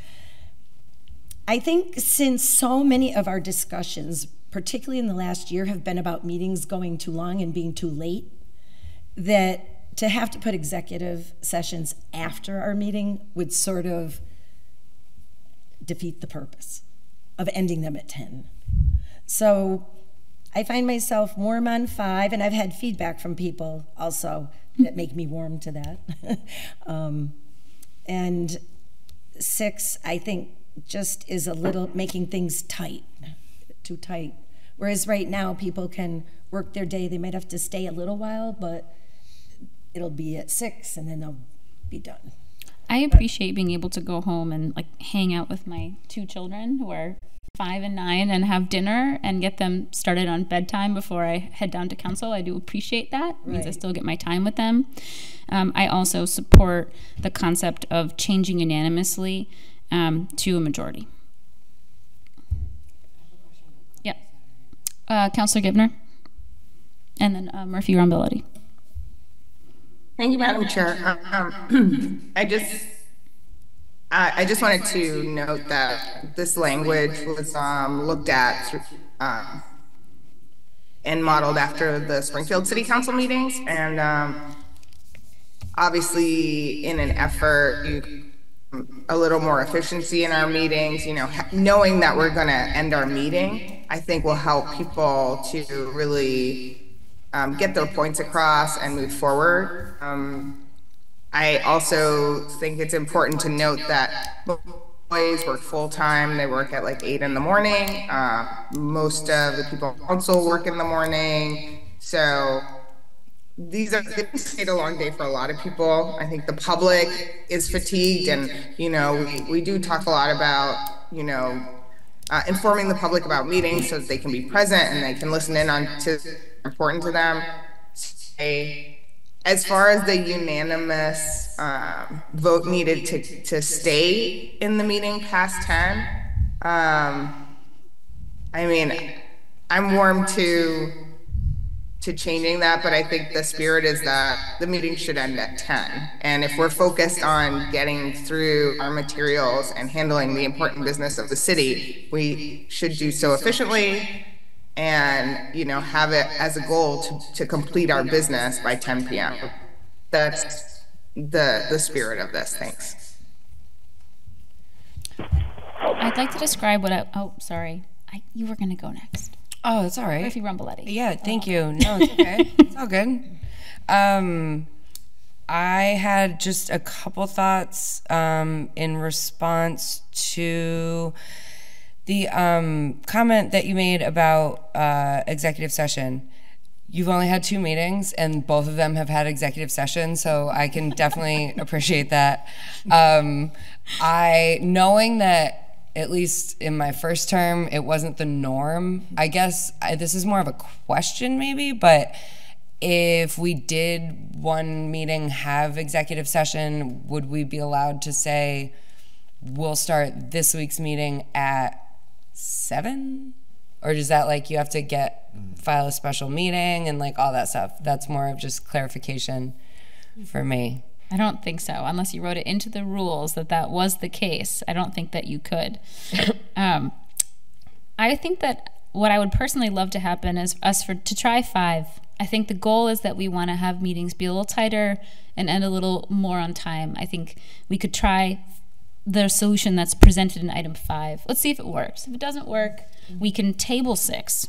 I think since so many of our discussions, particularly in the last year, have been about meetings going too long and being too late, that to have to put executive sessions after our meeting would sort of defeat the purpose of ending them at 10. So I find myself warm on 5, and I've had feedback from people also that make me warm to that. And 6, I think, just is a little making things tight, too tight. Whereas right now, people can work their day. They might have to stay a little while, but it'll be at 6, and then they'll be done. I appreciate being able to go home and like hang out with my 2 children who are 5 and 9 and have dinner and get them started on bedtime before I head down to council. I do appreciate that. It means I still get my time with them. I also support the concept of changing unanimously to a majority. Yep. Councilor GIVNER, and then Murphy-Rambility. Thank you, Madam Chair. I just wanted to note that this language was looked at and modeled after the Springfield City Council meetings, and obviously in an effort, a little more efficiency in our meetings, you know, knowing that we're going to end our meeting, I think will help people to really get their points across and move forward. I also think it's important to note that employees work full-time. They work at like 8 in the morning. Most of the people on council work in the morning. So it's a long day for a lot of people. I think the public is fatigued, and, you know, we do talk a lot about, you know, informing the public about meetings so that they can be present and they can listen in on to important to them. As far as the unanimous vote needed to stay in the meeting past 10, I mean, I'm warm to changing that, but I think the spirit is that the meeting should end at 10. And if we're focused on getting through our materials and handling the important business of the city, we should do so efficiently and, you know, have it as a goal to complete our business by 10 p.m. That's the spirit of this. Thanks. I'd like to describe what sorry. You were going to go next. Oh, it's all right. Murphy Rumboletti. Yeah, thank you. No, it's okay. It's all good. I had just a couple thoughts in response to the comment that you made about executive session. You've only had 2 meetings, and both of them have had executive session, so I can definitely appreciate that. Knowing that, at least in my first term, it wasn't the norm. I guess this is more of a question maybe, but if we did one meeting have executive session, would we be allowed to say, we'll start this week's meeting at 7? Or is that like you have to file a special meeting and like all that stuff? That's more of just clarification for me. I don't think so, unless you wrote it into the rules that was the case. I don't think that you could. I think that what I would personally love to happen is to try 5. I think the goal is that we want to have meetings be a little tighter and end a little more on time. I think we could try the solution that's presented in item 5. Let's see if it works. If it doesn't work, we can table 6.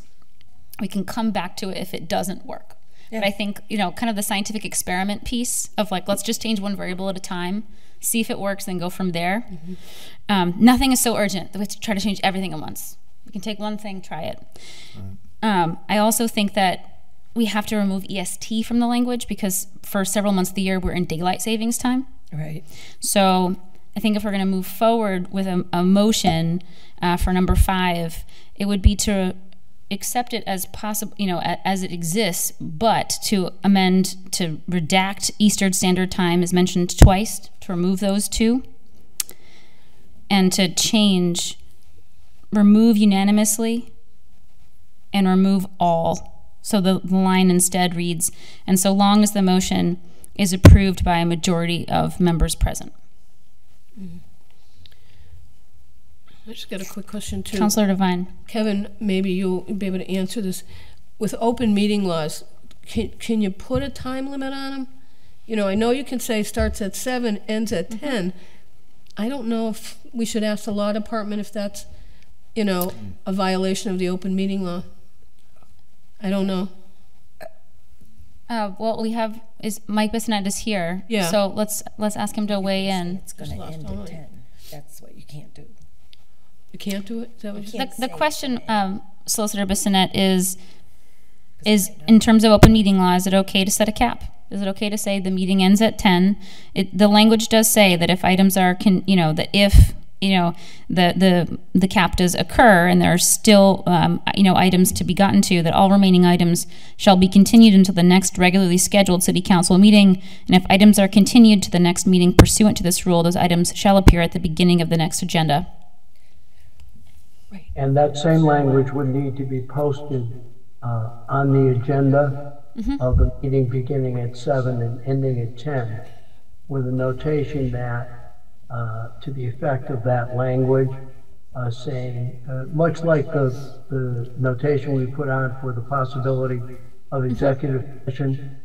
We can come back to it if it doesn't work. Yeah. But I think, you know, kind of the scientific experiment piece of like, let's just change one variable at a time, see if it works, then go from there. Nothing is so urgent that we have to try to change everything at once. We can take one thing, try it. Right. I also think that we have to remove EST from the language because for several months of the year, we're in daylight savings time. Right. So I think if we're going to move forward with a motion for number 5, it would be to accept it as possible, you know, as it exists, but to amend to redact Eastern Standard Time as mentioned twice, to remove those 2, and to remove unanimously and remove all. So the line instead reads, and so long as the motion is approved by a majority of members present. I just got a quick question too. Councilor Devine. Kevin, maybe you'll be able to answer this. With open meeting laws, can you put a time limit on them? You know, I know you can say starts at 7, ends at 10. I don't know if we should ask the law department if that's, you know, a violation of the open meeting law. I don't know. Well, Mike Bissonette is here. Yeah. So let's ask him to weigh in. It's going to end at 10. That's what you can't do. You can't do it? Is that what you said? The question, Solicitor Bissonette, is in terms of open meeting law, is it okay to set a cap? Is it okay to say the meeting ends at 10? The language does say that if items are, the cap does occur and there are still, items to be gotten to, that all remaining items shall be continued until the next regularly scheduled City Council meeting. And if items are continued to the next meeting pursuant to this rule, those items shall appear at the beginning of the next agenda. And that same language would need to be posted on the agenda of the meeting beginning at 7 and ending at 10, with a notation that, to the effect of that language, saying, much like the notation we put on for the possibility of executive session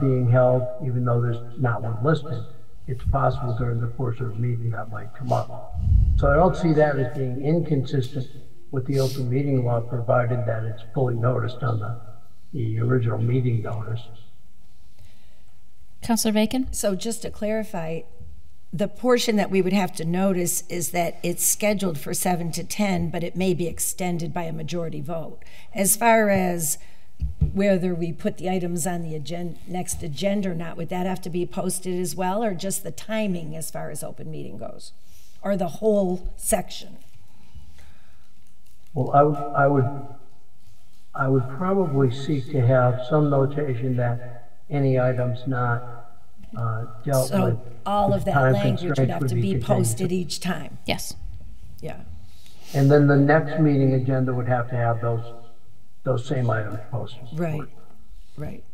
being held, even though there's not one listed, it's possible during the course of a meeting that might come up. So I don't see that as being inconsistent with the open meeting law, provided that it's fully noticed on the original meeting notice. Councilor Bacon? So just to clarify, the portion that we would have to notice is that it's scheduled for 7 to 10, but it may be extended by a majority vote. As far as whether we put the items on the next agenda or not, would that have to be posted as well, or just the timing as far as open meeting goes, or the whole section? Well, I would probably seek to have some notation that any items not dealt with. So all of that language would have to be posted each time? Yes. Yeah. And then the next meeting agenda would have to have those same items posted. Right, right.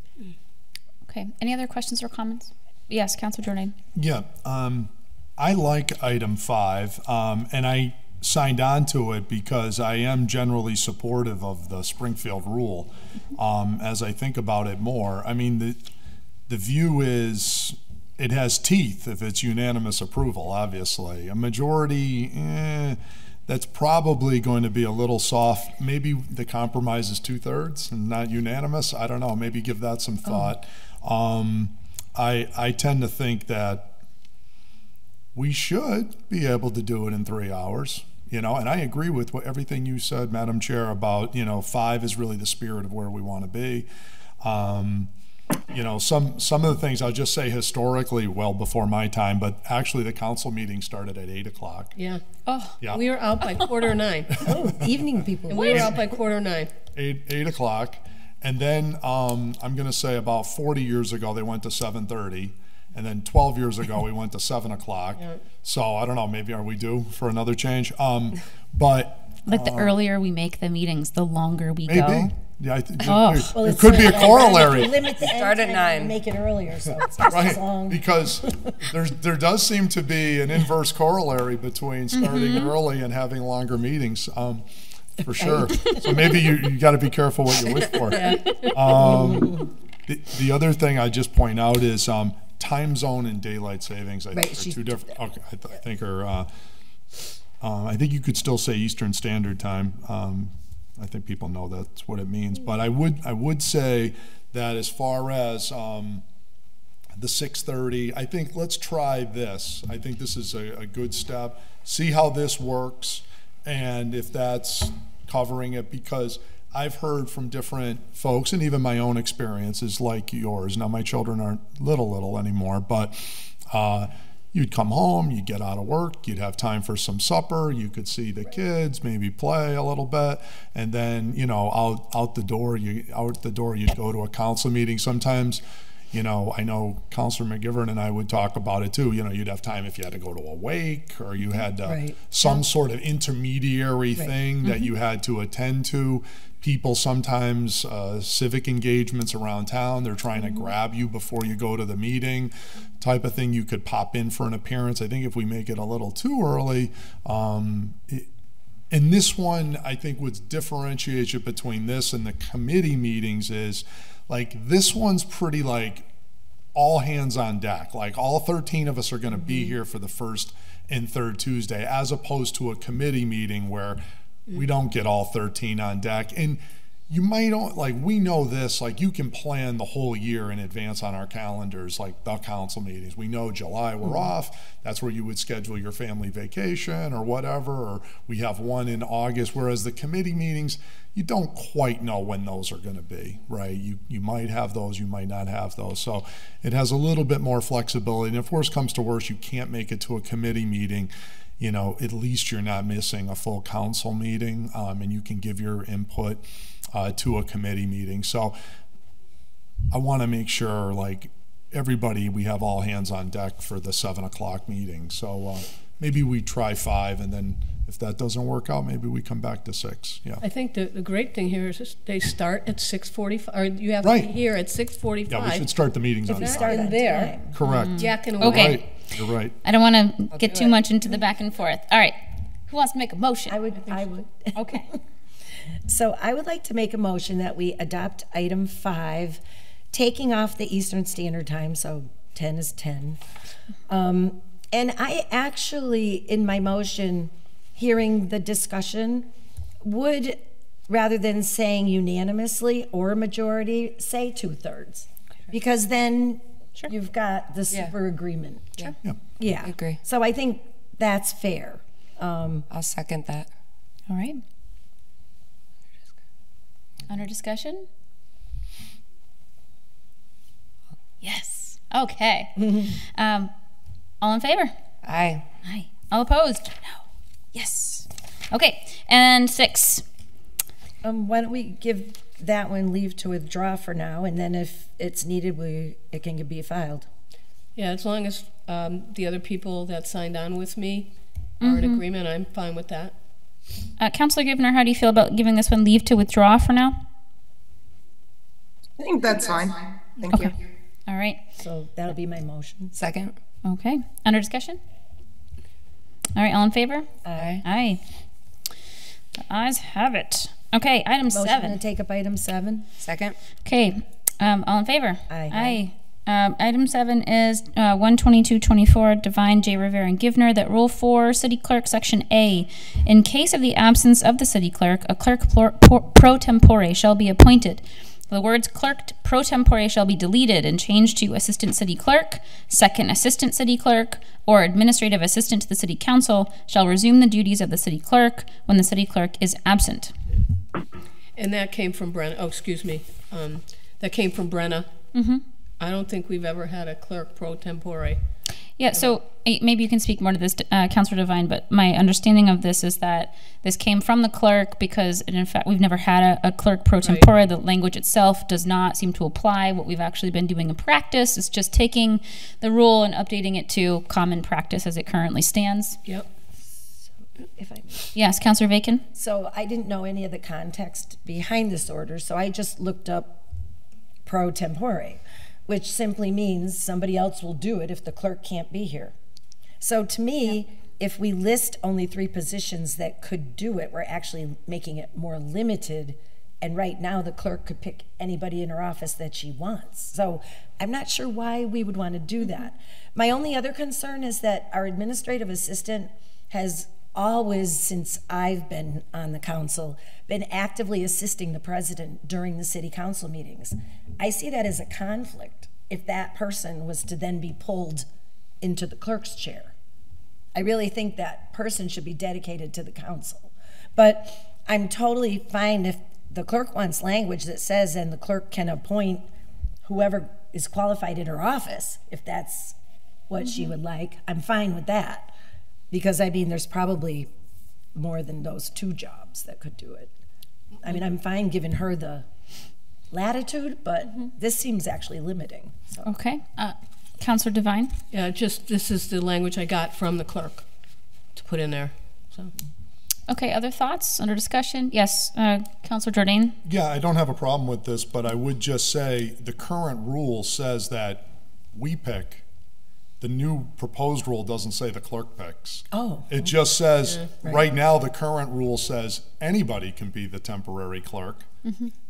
Okay, any other questions or comments? Yes, Councilor Jourdain. Yeah, I like item 5, and I signed on to it because I am generally supportive of the Springfield rule. As I think about it more, I mean, the view is it has teeth if it's unanimous approval, obviously. A majority, that's probably going to be a little soft. Maybe the compromise is 2/3 and not unanimous. I don't know, maybe give that some thought. I tend to think that we should be able to do it in 3 hours, you know, and I agree with everything you said, Madam Chair, about, you know, 5 is really the spirit of where we want to be. You know, some of the things I'll just say historically, well before my time, but actually the council meeting started at 8 o'clock. Yeah. Oh, yeah. We were out by 8:45. Oh, evening people. And we were out by 8:45. 8 o'clock. And then I'm going to say about 40 years ago, they went to 7:30. And then 12 years ago, we went to 7 o'clock. Yeah. So I don't know, maybe are we due for another change? But the earlier we make the meetings, the longer we maybe. Go. Yeah, well, it could be a corollary. Limit the Start at 9. And make it earlier, so it's just as long. Because there does seem to be an inverse corollary between starting early and having longer meetings, for sure. So maybe you got to be careful what you wish for. The other thing I just point out is time zone and daylight savings. I think are two different. Okay, I think you could still say Eastern Standard Time. I think people know that's what it means. But I would say that as far as the 6:30, I think let's try this. I think this is a good step. See how this works, and if that's covering it, because I've heard from different folks, and even my own experiences like yours. Now my children aren't little anymore, but you'd come home, you'd get out of work, you'd have time for some supper, you could see the kids, maybe play a little bit, and then, you know, out the door you'd go to a council meeting. Sometimes, you know, I know Councilor McGivern and I would talk about it too. You know, you'd have time if you had to go to a wake, or you had some sort of intermediary thing that you had to attend to. People sometimes, civic engagements around town, they're trying to grab you before you go to the meeting, type of thing. You could pop in for an appearance. I think if we make it a little too early, and this one, I think what differentiates it between this and the committee meetings is, like, this one's pretty like all hands on deck. Like all 13 of us are going to be here for the first and third Tuesday, as opposed to a committee meeting where we don't get all 13 on deck. And you might, like, we know this, like, you can plan the whole year in advance on our calendars, like the council meetings. We know July we're off. That's where you would schedule your family vacation or whatever, or we have one in August. Whereas the committee meetings, you don't quite know when those are going to be, right? You might have those, you might not have those. So it has a little bit more flexibility. And if worse comes to worse, you can't make it to a committee meeting, you know, at least you're not missing a full council meeting, and you can give your input to a committee meeting. So I want to make sure, like, everybody, we have all hands on deck for the 7 o'clock meeting. So maybe we try 5 and then If that doesn't work out, maybe we come back to 6. Yeah. I think the great thing here is they start at 6:45, or you have to Right. be here at 6:45. Yeah, we should start the meetings on If you time. start in there, Correct. yakking You're away. Okay. right. You're right. I don't want to get too much into the back and forth. All right. Who wants to make a motion? I would. Okay. So I would like to make a motion that we adopt item 5, taking off the Eastern Standard Time, so 10 is 10. And I actually, in my motion, hearing the discussion, would, rather than saying unanimously or majority, say 2/3. Because then you've got the super agreement. Yeah. Yeah. I agree. So I think that's fair. I'll second that. All right. Under discussion? Yes. Okay. All in favor? Aye. Aye. All opposed? No. Yes. Okay. And 6. Why don't we give that one leave to withdraw for now, and then if it's needed, it can be filed. Yeah, as long as the other people that signed on with me are in agreement, I'm fine with that. Councilor GIVNER, how do you feel about giving this one leave to withdraw for now? I think that's fine. Thank you. All right. So that'll be my motion. Second. Okay. Under discussion? All right. All in favor? Aye. Aye. The ayes have it. Okay. Item Motion 7. to take up item 7. Second. Okay. All in favor? Aye. Item 7 is 12224, Divine, J. Rivera, and GIVNER, that Rule 4, City Clerk, Section A. In case of the absence of the city clerk, a clerk pro tempore shall be appointed. The words clerk pro tempore shall be deleted and changed to assistant city clerk, second assistant city clerk, or administrative assistant to the city council shall resume the duties of the city clerk when the city clerk is absent. And that came from Brenna. Oh, excuse me. That came from Brenna. I don't think we've ever had a clerk pro tempore. Yeah, so maybe you can speak more to this, Councilor Devine, but my understanding of this is that this came from the clerk because, in fact, we've never had a clerk pro tempore. Right. The language itself does not seem to apply. What we've actually been doing in practice is just taking the rule and updating it to common practice as it currently stands. Yep. If I may. Yes, Councilor Bacon? So I didn't know any of the context behind this order, so I just looked up pro tempore, which simply means somebody else will do it if the clerk can't be here. So to me, if we list only 3 positions that could do it, we're actually making it more limited. And right now, the clerk could pick anybody in her office that she wants. So I'm not sure why we would want to do that. My only other concern is that our administrative assistant has always, since I've been on the council, been actively assisting the president during the city council meetings. I see that as a conflict if that person was to then be pulled into the clerk's chair. I really think that person should be dedicated to the council. But I'm totally fine if the clerk wants language that says, and the clerk can appoint whoever is qualified in her office, if that's what she would like. I'm fine with that. Because, I mean, there's probably more than those 2 jobs that could do it. I mean, I'm fine giving her the latitude, but this seems actually limiting. So. Okay. Councilor Devine? Yeah, just this is the language I got from the clerk to put in there. So. Okay, other thoughts under discussion? Yes, Councilor JOURDAIN? Yeah, I don't have a problem with this, but I would just say the current rule says that we pick. The new proposed rule doesn't say the clerk picks. Oh. It just says, right now, the current rule says anybody can be the temporary clerk.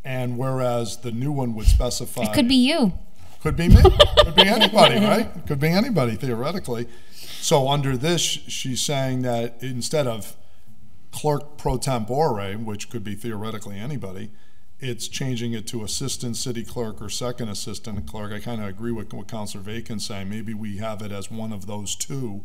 And whereas the new one would specify. It could be you. Could be me. Could be anybody, right? Could be anybody, theoretically. So under this, she's saying that instead of clerk pro tempore, which could be theoretically anybody, it's changing it to assistant city clerk or second assistant clerk. I kind of agree with what Councilor Bacon's saying. Maybe we have it as one of those 2,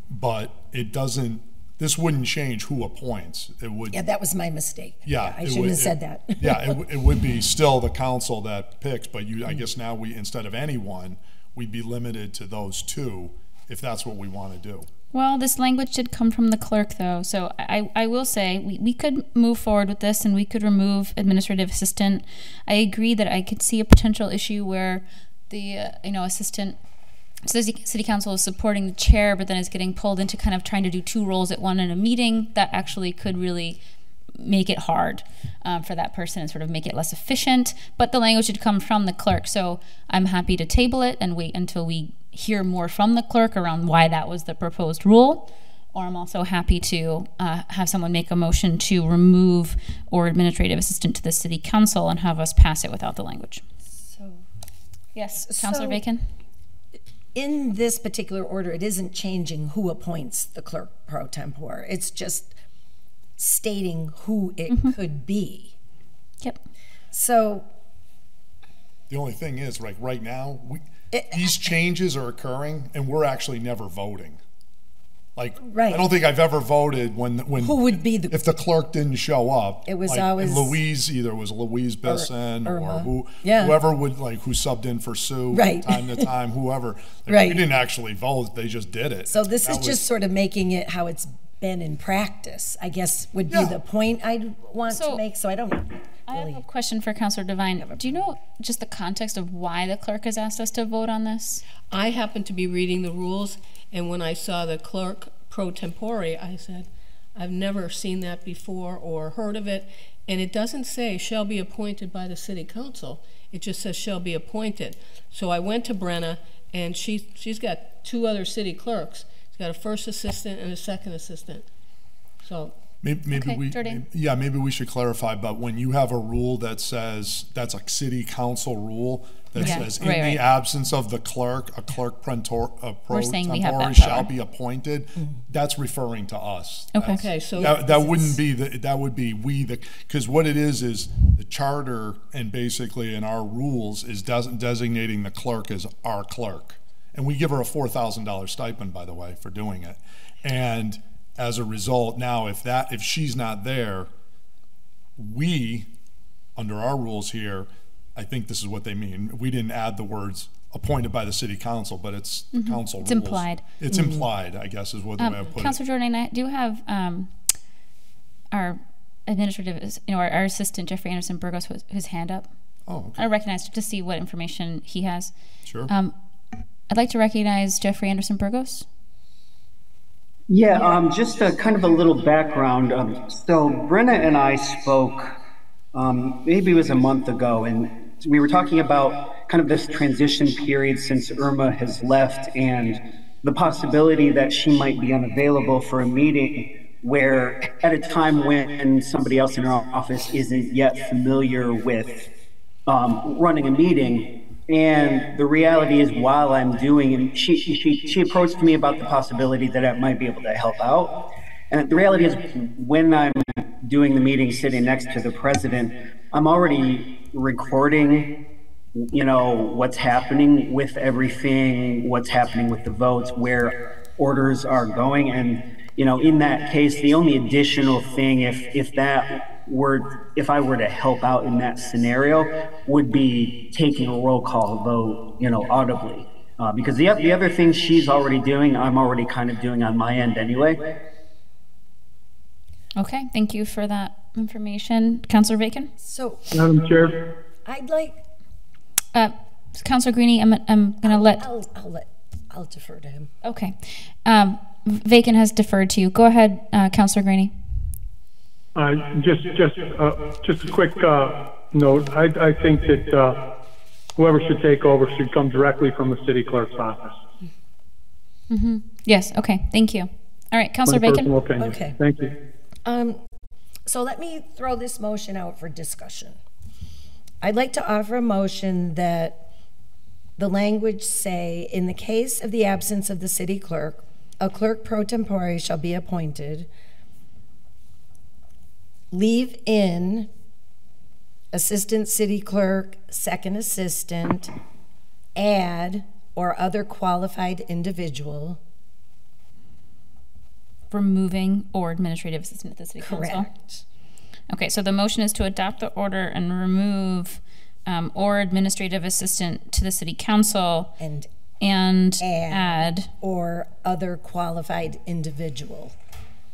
but it doesn't, this wouldn't change who appoints. It would. Yeah, that was my mistake. Yeah. I shouldn't have said that. Yeah, it would be still the council that picks, but I guess now instead of anyone, we'd be limited to those 2 if that's what we want to do. Well, this language did come from the clerk, though, so I will say we could move forward with this and we could remove administrative assistant. I agree that I could see a potential issue where the assistant So the city council is supporting the chair, but then is getting pulled into kind of trying to do two roles at one in a meeting. That actually could really make it hard for that person and sort of make it less efficient. But the language should come from the clerk. So I'm happy to table it and wait until we hear more from the clerk around why that was the proposed rule. Or I'm also happy to have someone make a motion to remove or administrative assistant to the city council and have us pass it without the language. So, yes, Councilor Bacon? In this particular order, it isn't changing who appoints the clerk pro tempore. It's just stating who it could be. Yep. So the only thing is, like right now, these changes are occurring, and we're actually never voting. Like, I don't think I've ever voted when who would be the if the clerk didn't show up. It was like, always Louise, either it was Louise Bisson or whoever would who subbed in for Sue from time to time, whoever. Like, we didn't actually vote; they just did it. So this is just sort of making it how it's been in practice, I guess, would be the point I'd want to make. So I don't. I have a question for Councilor Devine. Do you know just the context of why the clerk has asked us to vote on this? I happened to be reading the rules, and when I saw the clerk pro tempore, I said, I've never seen that before or heard of it, and it doesn't say shall be appointed by the city council. It just says shall be appointed. So I went to Brenna, and she's got two other city clerks. She's got a first assistant and a second assistant. So maybe we should clarify, but when you have a rule that says, that's a city council rule that says in the absence of the clerk, a clerk pro tempore shall be appointed, that's referring to us. Okay, so that wouldn't be that would be because what it is the charter and basically in our rules is designating the clerk as our clerk, and we give her a $4,000 stipend, by the way, for doing it. And as a result, now if she's not there, we, under our rules here, I think this is what they mean. We didn't add the words appointed by the city council, but it's the council rules. It's implied. It's implied, I guess, is what the way I put it. Councilor Jordan, I do have our administrative, our assistant Jeffrey Anderson Burgos, his hand up. Oh, okay. I recognize to see what information he has. Sure. I'd like to recognize Jeffrey Anderson Burgos. Yeah, just kind of a little background. So Brenna and I spoke, maybe it was a month ago, and we were talking about kind of this transition period since Irma has left and the possibility that she might be unavailable for a meeting where at a time when somebody else in her office isn't yet familiar with running a meeting. And the reality is, while I'm doing it, she approached me about the possibility that I might be able to help out. And the reality is, when I'm doing the meeting sitting next to the president, I'm already recording, what's happening with everything, what's happening with the votes, where orders are going. And, in that case, the only additional thing, if I were to help out in that scenario, would be taking a roll call vote, audibly. Because the other things she's already doing, I'm already kind of doing on my end anyway. Okay, thank you for that information. Councilor Bacon? So, Madam Chair, I'd like. Councilor Greaney, I'm going to let. I'll defer to him. Okay. Bacon has deferred to you. Go ahead, Councilor Greaney. Just a quick note. I think that whoever should take over should come directly from the city clerk's office. Yes. Okay. Thank you. All right, Councilor Bacon. Okay. Thank you. So let me throw this motion out for discussion. I'd like to offer a motion that the language say, in the case of the absence of the city clerk, a clerk pro tempore shall be appointed. Leave in assistant city clerk, second assistant, add or other qualified individual. Removing or administrative assistant at the city council. Correct. Okay, so the motion is to adopt the order and remove or administrative assistant to the city council and add or other qualified individual.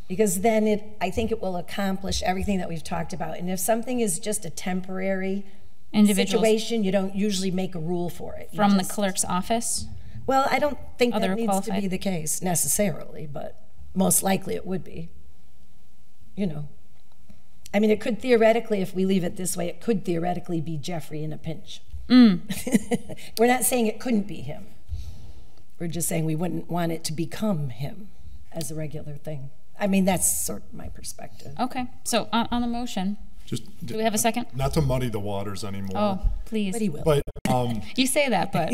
Because then I think it will accomplish everything that we've talked about. And if something is just a temporary situation, you don't usually make a rule for it. From the clerk's office? Well, I don't think Other that needs to be qualified. the case necessarily, but most likely it would be. You know, I mean, it could theoretically, if we leave it this way, it could theoretically be Jeffrey in a pinch. We're not saying it couldn't be him. We're just saying we wouldn't want it to become him as a regular thing. I mean, that's sort of my perspective. Okay, so on the motion, do we have a second? Not to muddy the waters anymore. Oh, please. But he will. But You say that, but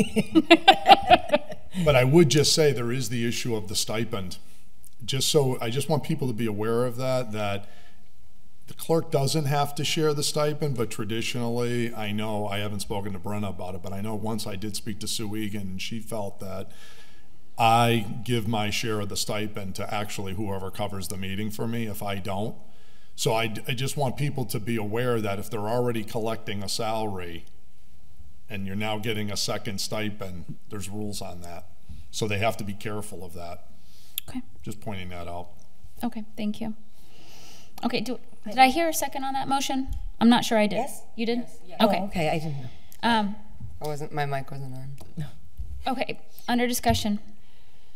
but I would just say there is the issue of the stipend. I just want people to be aware of that the clerk doesn't have to share the stipend, but traditionally, I know, I haven't spoken to Brenna about it, but I know once I did speak to Sue Egan, and she felt that I give my share of the stipend to actually whoever covers the meeting for me if I don't. So I just want people to be aware that if they're already collecting a salary and you're now getting a second stipend, there's rules on that. So they have to be careful of that. okay. Just pointing that out. Okay, thank you. Okay, did I hear a second on that motion? I'm not sure I did. Yes. You did? Yes. Okay. Oh, okay, I didn't know. My mic wasn't on. Okay, under discussion,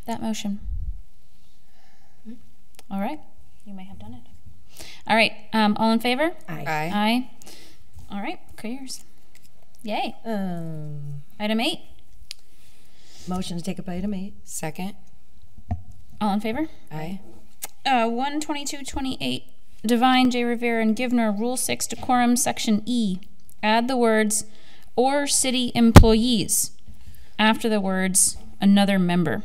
that motion. All right, you may have done it. All right, all in favor? Aye. Aye. All right, clears. Yay. Item 8. Motion to take up item 8. Second. All in favor? Aye. 12228, Divine, J. Rivera, and GIVNER, Rule 6, Decorum, Section E. Add the words, or city employees, after the words, another member.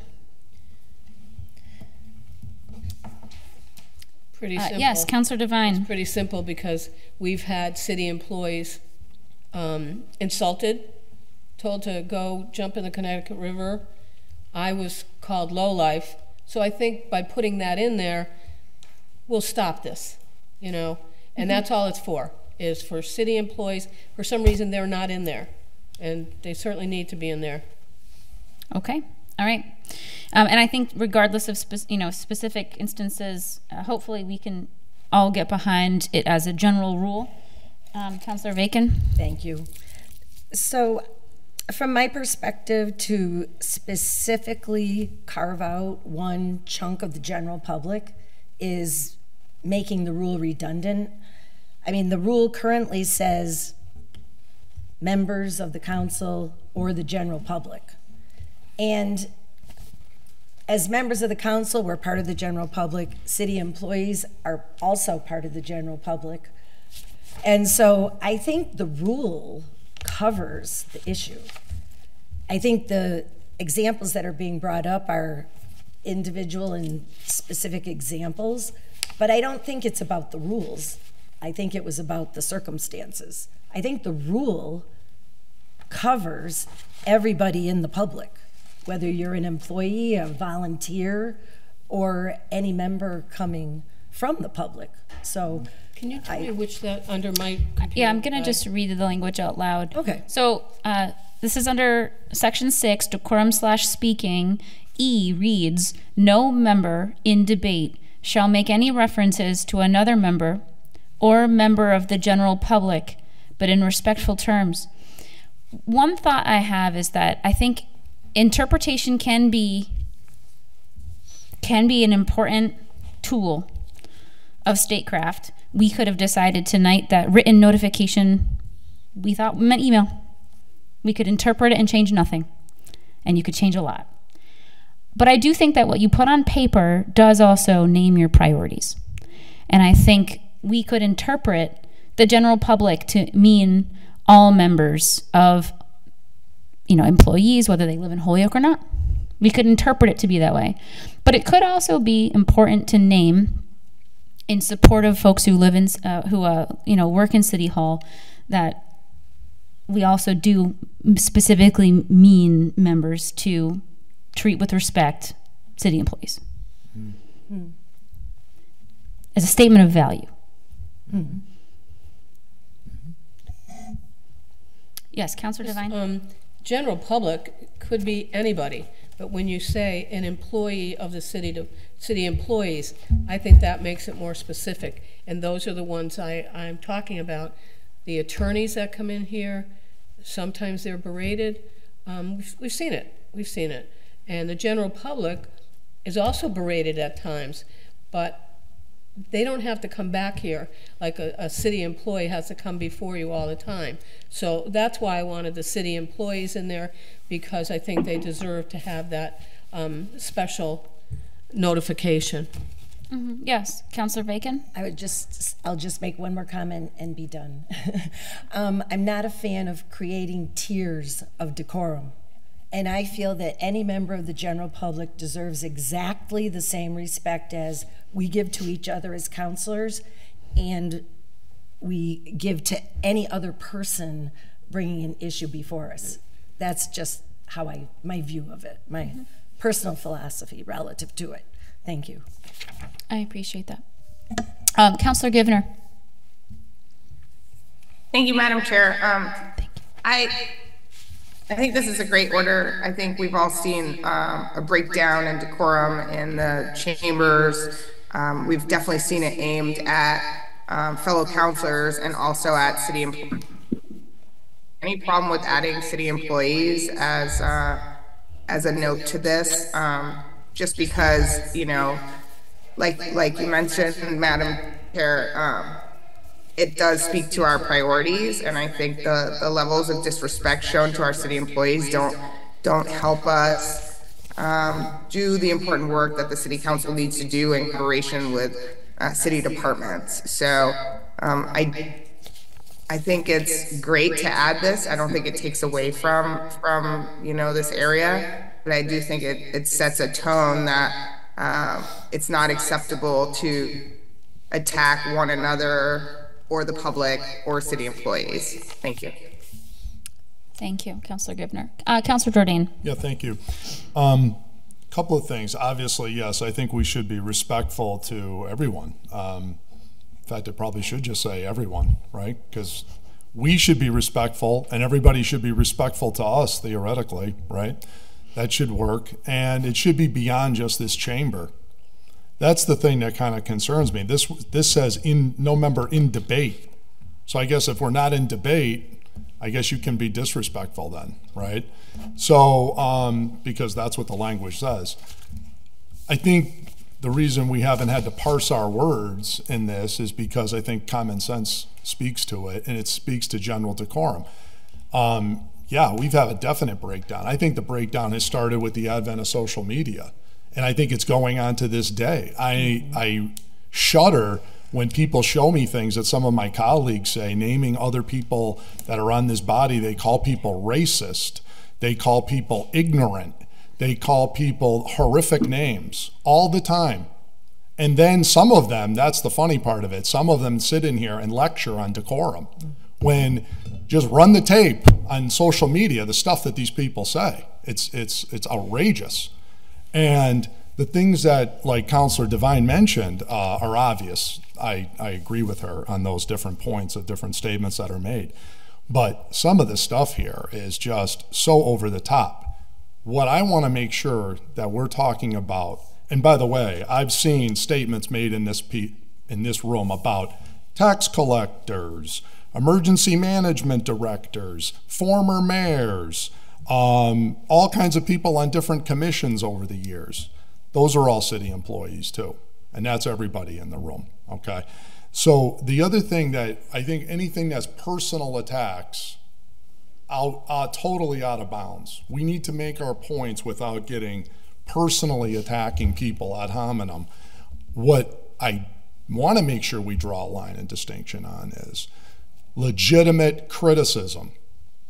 Pretty simple. Yes, Councilor Devine. Pretty simple because we've had city employees insulted, told to go jump in the Connecticut River. I was called lowlife. So I think by putting that in there, we'll stop this, you know, and that's all it's for, is for city employees. For some reason, they're not in there, and they certainly need to be in there. Okay, all right. And I think regardless of specific instances, hopefully we can all get behind it as a general rule. Councilor Bacon. Thank you. So from my perspective, to specifically carve out one chunk of the general public is making the rule redundant. I mean, the rule currently says members of the council or the general public. And as members of the council, we're part of the general public. City employees are also part of the general public. And so I think the rule covers the issue. I think the examples that are being brought up are individual and specific examples, but I don't think it's about the rules. I think it was about the circumstances. I think the rule covers everybody in the public, whether you're an employee, a volunteer, or any member coming from the public. So can you tell me which that under my computer? Yeah, I'm gonna just read the language out loud. Okay. So this is under section 6, decorum/speaking. E reads, no member in debate shall make any references to another member or member of the general public, but in respectful terms. One thought I have is that I think interpretation can be an important tool of statecraft. We could have decided tonight that written notification, we thought meant email. We could interpret it and change nothing, and you could change a lot. But I do think that what you put on paper does also name your priorities. And I think we could interpret the general public to mean all members of, employees, whether they live in Holyoke or not. We could interpret it to be that way. But it could also be important to name, in support of folks who live in, work in City Hall, that we also do specifically mean members to treat with respect city employees. As a statement of value. Yes, Councilor Devine. General public could be anybody, but when you say an employee of the city employees, I think that makes it more specific, and those are the ones I'm talking about. The attorneys that come in here, sometimes they're berated. We've seen it. And the general public is also berated at times, but they don't have to come back here like a city employee has to come before you all the time. So that's why I wanted the city employees in there, because I think they deserve to have that special notification. Yes, Councilor Bacon? I'll just make one more comment and be done. I'm not a fan of creating tiers of decorum. And I feel that any member of the general public deserves exactly the same respect as we give to each other as councilors, and we give to any other person bringing an issue before us. That's just how my view of it, my personal philosophy relative to it. Thank you. I appreciate that. Councilor GIVNER. Thank you, Madam Chair. I think this is a great order. I think we've all seen a breakdown in decorum in the chambers. We've definitely seen it aimed at fellow councilors and also at city employees. Any problem with adding city employees as a note to this? Just because, you know, like you mentioned, Madam Chair, it does speak to our priorities, and I think the levels of disrespect shown to our city employees don't help us do the important work that the city council needs to do in collaboration with city departments. So I think it's great to add this. I don't think it takes away from you know, this area, but I do think it sets a tone that it's not acceptable to attack one another or the public or city employees. Thank you. Thank you, Councilor GIVNER. Councilor JOURDAIN. Yeah, thank you. Couple of things. Obviously, yes, I think we should be respectful to everyone. In fact, I probably should just say everyone, right? Because we should be respectful and everybody should be respectful to us, theoretically, right? That should work. And it should be beyond just this chamber. That's the thing that kind of concerns me. This says no member in debate. So I guess if we're not in debate, I guess you can be disrespectful then, right? So, because that's what the language says. I think the reason we haven't had to parse our words in this is because I think common sense speaks to it, and it speaks to general decorum. Yeah, we've had a definite breakdown. I think the breakdown has started with the advent of social media. And I think it's going on to this day. I shudder when people show me things that some of my colleagues say, naming other people that are on this body. They call people racist. They call people ignorant. They call people horrific names all the time. And then some of them, that's the funny part of it, some of them sit in here and lecture on decorum. When just run the tape on social media, the stuff that these people say, it's outrageous. And the things that, like Councilor Devine mentioned, are obvious. I agree with her on those different points of different statements that are made. But some of the stuff here is just so over the top. What I want to make sure that we're talking about, and by the way, I've seen statements made in this room about tax collectors, emergency management directors, former mayors, all kinds of people on different commissions over the years. Those are all city employees too. And that's everybody in the room, okay? So the other thing that I think anything that's personal attacks, totally out of bounds. We need to make our points without getting personally attacking people ad hominem. What I want to make sure we draw a line and distinction on is legitimate criticism,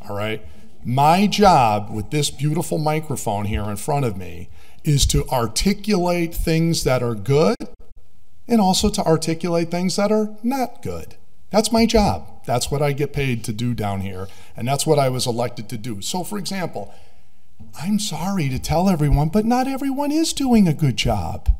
all right? My job with this beautiful microphone here in front of me is to articulate things that are good and also to articulate things that are not good. That's my job. That's what I get paid to do down here, and that's what I was elected to do. So, for example, I'm sorry to tell everyone, but not everyone is doing a good job.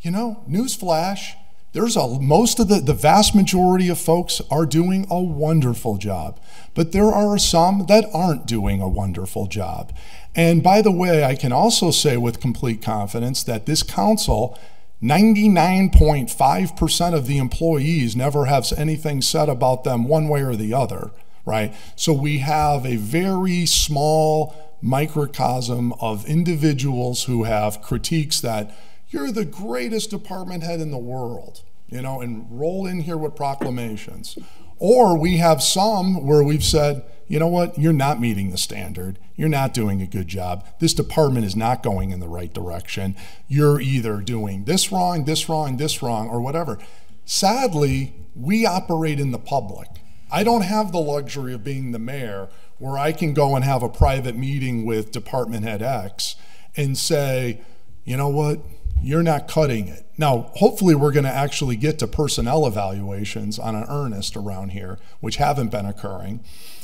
You know, newsflash, most of the vast majority of folks are doing a wonderful job, but there are some that aren't doing a wonderful job. And by the way, I can also say with complete confidence that this council, 99.5% of the employees never have anything said about them one way or the other, right? So we have a very small microcosm of individuals who have critiques that you're the greatest department head in the world, you know, and roll in here with proclamations. Or we have some where we've said, you know what, you're not meeting the standard. You're not doing a good job. This department is not going in the right direction. You're either doing this wrong, this wrong, this wrong, or whatever. Sadly, we operate in the public. I don't have the luxury of being the mayor where I can go and have a private meeting with department head X and say, you know what, you're not cutting it. Now, hopefully we're going to actually get to personnel evaluations on an earnest around here, which haven't been occurring.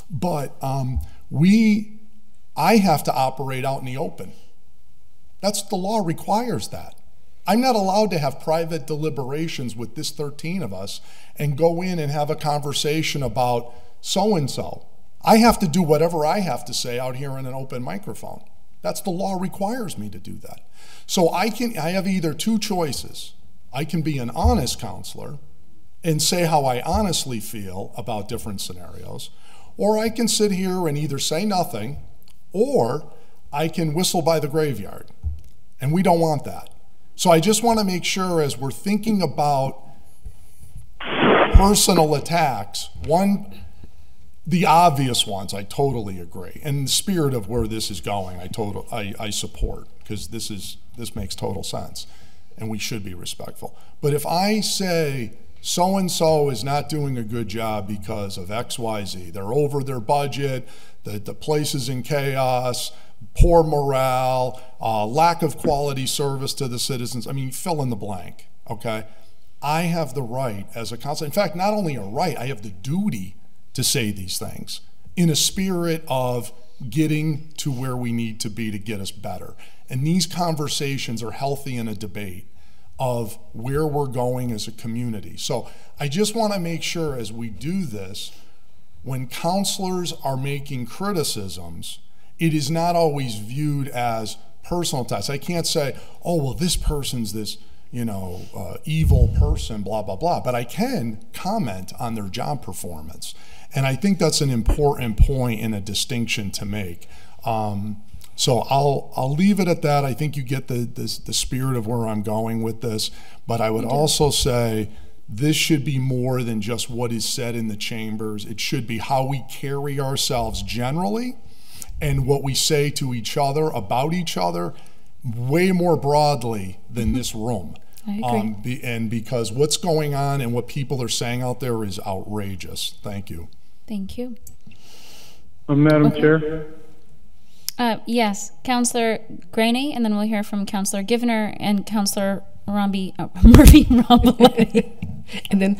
But I have to operate out in the open. The law requires that. I'm not allowed to have private deliberations with this 13 of us and go in and have a conversation about so-and-so. I have to do whatever I have to say out here in an open microphone. That's the law requires me to do that. So I have either two choices. I can be an honest counselor and say how I honestly feel about different scenarios, or I can sit here and either say nothing, or I can whistle by the graveyard. And we don't want that. So I just want to make sure as we're thinking about personal attacks, the obvious ones, I totally agree. And the spirit of where this is going, I support, because this makes total sense, and we should be respectful. But if I say so-and-so is not doing a good job because of X, Y, Z, they're over their budget, the place is in chaos, poor morale, lack of quality service to the citizens, I mean, fill in the blank, okay? I have the right as a counselor, in fact, not only a right, I have the duty to say these things in a spirit of getting to where we need to be to get us better. And these conversations are healthy in a debate of where we're going as a community. So I just want to make sure as we do this, when counselors are making criticisms, it is not always viewed as personal attacks. I can't say, oh, well, this person's this, you know, evil person, blah, blah, blah. But I can comment on their job performance. And I think that's an important point and a distinction to make. So I'll leave it at that. I think you get the spirit of where I'm going with this. But I would also say this should be more than just what is said in the chambers. It should be how we carry ourselves generally and what we say to each other about each other way more broadly than this room. I agree. And because what's going on and what people are saying out there is outrageous. Thank you. Thank you. Madam Chair? Yes, Councilor GREANEY, and then we'll hear from Councilor GIVNER and Councilor Murphy Ramboletti. And then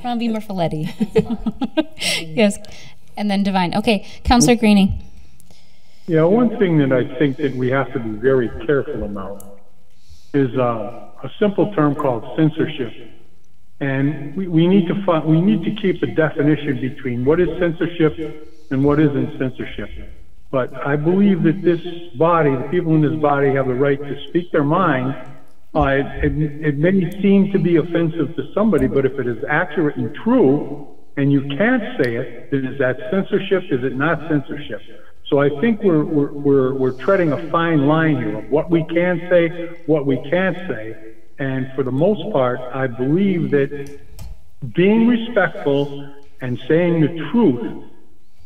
Romby Murfiletti. Yes, and then Divine. Okay, Councilor GREANEY. Yeah, one thing that I think that we have to be very careful about is a simple term called censorship. And we need to keep a definition between what is censorship and what isn't censorship. But I believe that this body, the people in this body, have the right to speak their mind. It may seem to be offensive to somebody, but if it is accurate and true, and you can't say it, then is that censorship? Is it not censorship? So I think we're treading a fine line here of what we can say, what we can't say. And for the most part, I believe that being respectful and saying the truth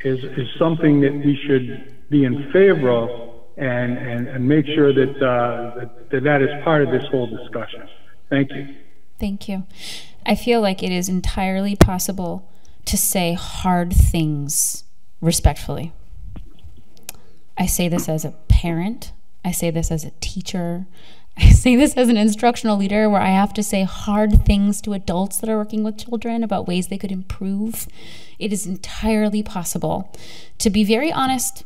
is something that we should be in favor of and make sure that that is part of this whole discussion. Thank you. Thank you. I feel like it is entirely possible to say hard things respectfully. I say this as a parent. I say this as a teacher. I say this as an instructional leader where I have to say hard things to adults that are working with children about ways they could improve. It is entirely possible. To be very honest,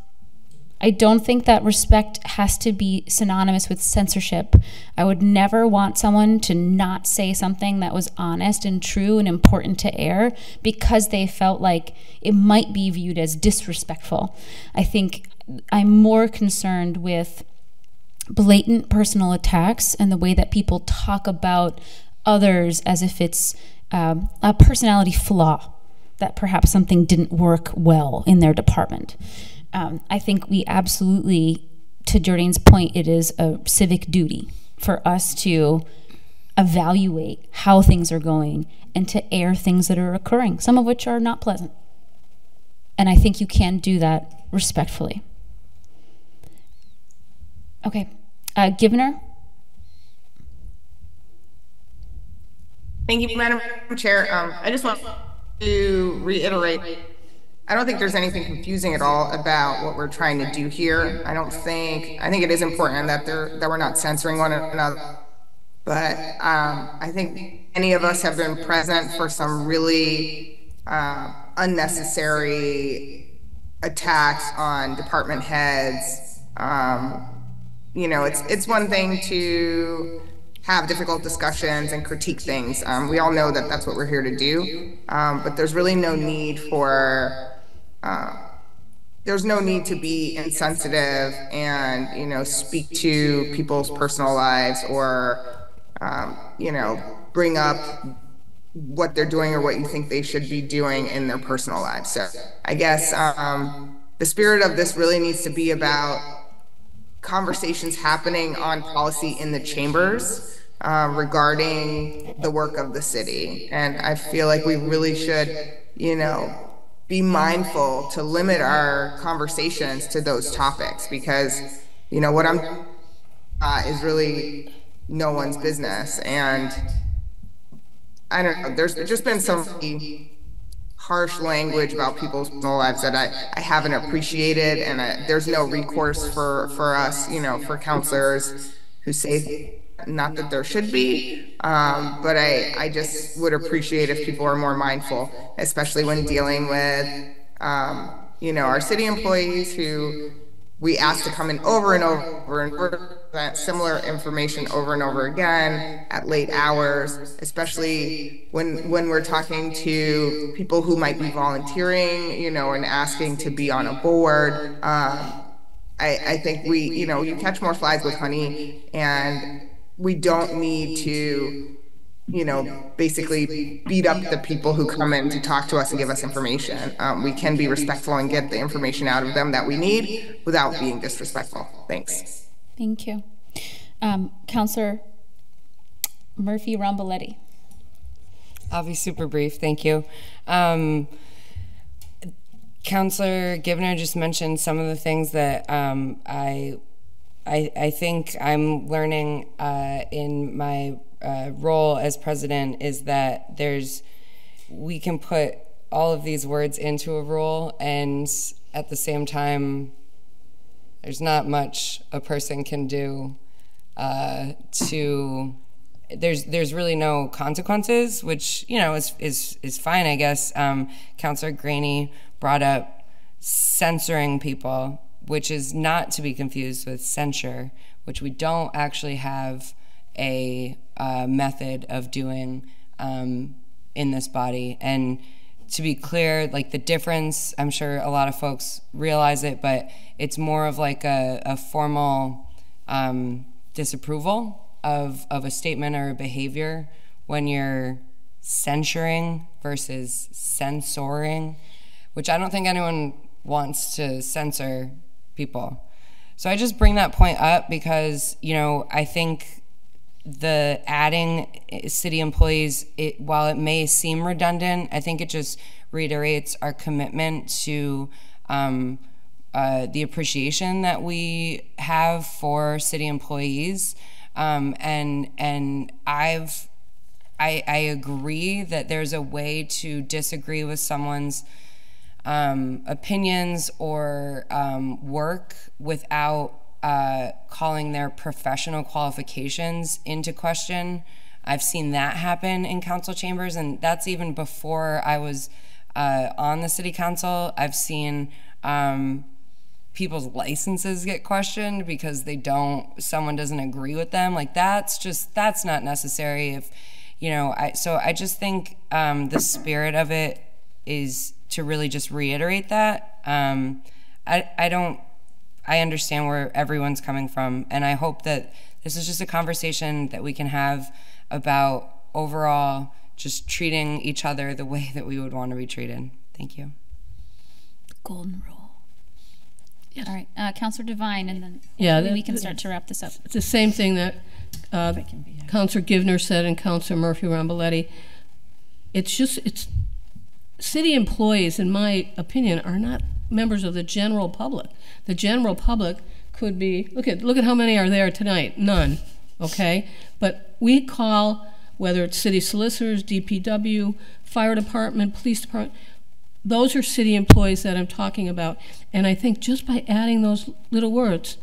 I don't think that respect has to be synonymous with censorship. I would never want someone to not say something that was honest and true and important to air because they felt like it might be viewed as disrespectful. I think I'm more concerned with blatant personal attacks and the way that people talk about others as if it's a personality flaw, that perhaps something didn't work well in their department. I think we absolutely, to Jourdain's point, it is a civic duty for us to evaluate how things are going and to air things that are occurring, some of which are not pleasant. And I think you can do that respectfully. Okay, GIVNER? Thank you, Madam Chair. I just want to reiterate, I don't think there's anything confusing at all about what we're trying to do here. I think it is important that we're not censoring one another. But I think any of us have been present for some really unnecessary attacks on department heads. You know, it's one thing to have difficult discussions and critique things. We all know that that's what we're here to do. But there's really no need for, there's no need to be insensitive and, you know, speak to people's personal lives or, you know, bring up what they're doing or what you think they should be doing in their personal lives. So I guess the spirit of this really needs to be about conversations happening on policy in the chambers regarding the work of the city. And I feel like we really should, you know, be mindful to limit our conversations to those topics, because, you know, what I'm is really no one's business. And I don't know, there's just been some harsh language about people's personal lives that I haven't appreciated, and there's no recourse for us, you know, for counselors who say, not that there should be, but I just would appreciate if people are more mindful, especially when dealing with, you know, our city employees who we ask to come in over and over and present similar information over and over again at late hours, especially when we're talking to people who might be volunteering, you know, and asking to be on a board. I think you know, you catch more flies with honey, and we don't need to, you know, basically beat up the people who come in to talk to us and give us information. We can be respectful and get the information out of them that we need without being disrespectful. Thanks. Thank you. Councilor Murphy-Ramboletti. I'll be super brief, thank you. Councilor GIVNER just mentioned some of the things that I think I'm learning in my role as president is that we can put all of these words into a rule, and at the same time, there's not much a person can do there's really no consequences, which, you know, is fine, I guess. Councilor GREANEY brought up censoring people, which is not to be confused with censure, which we don't actually have a method of doing in this body. And to be clear, like, the difference, I'm sure a lot of folks realize it, but it's more of like a formal disapproval of a statement or a behavior when you're censuring versus censoring, which I don't think anyone wants to censor people. So I just bring that point up because, you know, I think the adding city employees, while it may seem redundant, I think it just reiterates our commitment to the appreciation that we have for city employees. And I agree that there's a way to disagree with someone's opinions or work without calling their professional qualifications into question. I've seen that happen in council chambers, and that's even before I was on the city council. I've seen people's licenses get questioned because someone doesn't agree with them. Like, that's not necessary. If, you know, so I just think the spirit of it is to really just reiterate that. I understand where everyone's coming from, and I hope that this is just a conversation that we can have about overall just treating each other the way that we would want to be treated. Thank you. Golden rule. All right, Councilor Devine, and then we can start to wrap this up. It's the same thing that Councilor GIVNER said and Councilor Murphy-Ramboletti. It's city employees, in my opinion, are not members of the general public. The general public could be, look at how many are there tonight. None, okay? But we call, whether it's city solicitors, DPW, fire department, police department, those are city employees that I'm talking about. And I think just by adding those little words,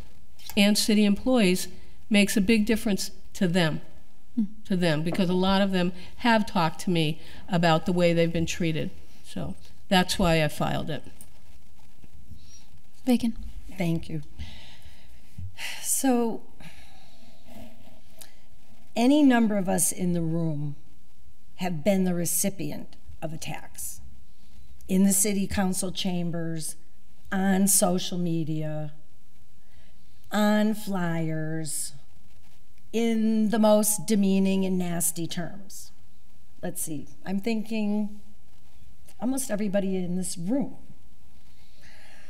and city employees, makes a big difference to them. Because a lot of them have talked to me about the way they've been treated. So that's why I filed it. Bacon. Thank you. So any number of us in the room have been the recipient of attacks in the city council chambers, on social media, on flyers, in the most demeaning and nasty terms. Let's see, I'm thinking almost everybody in this room.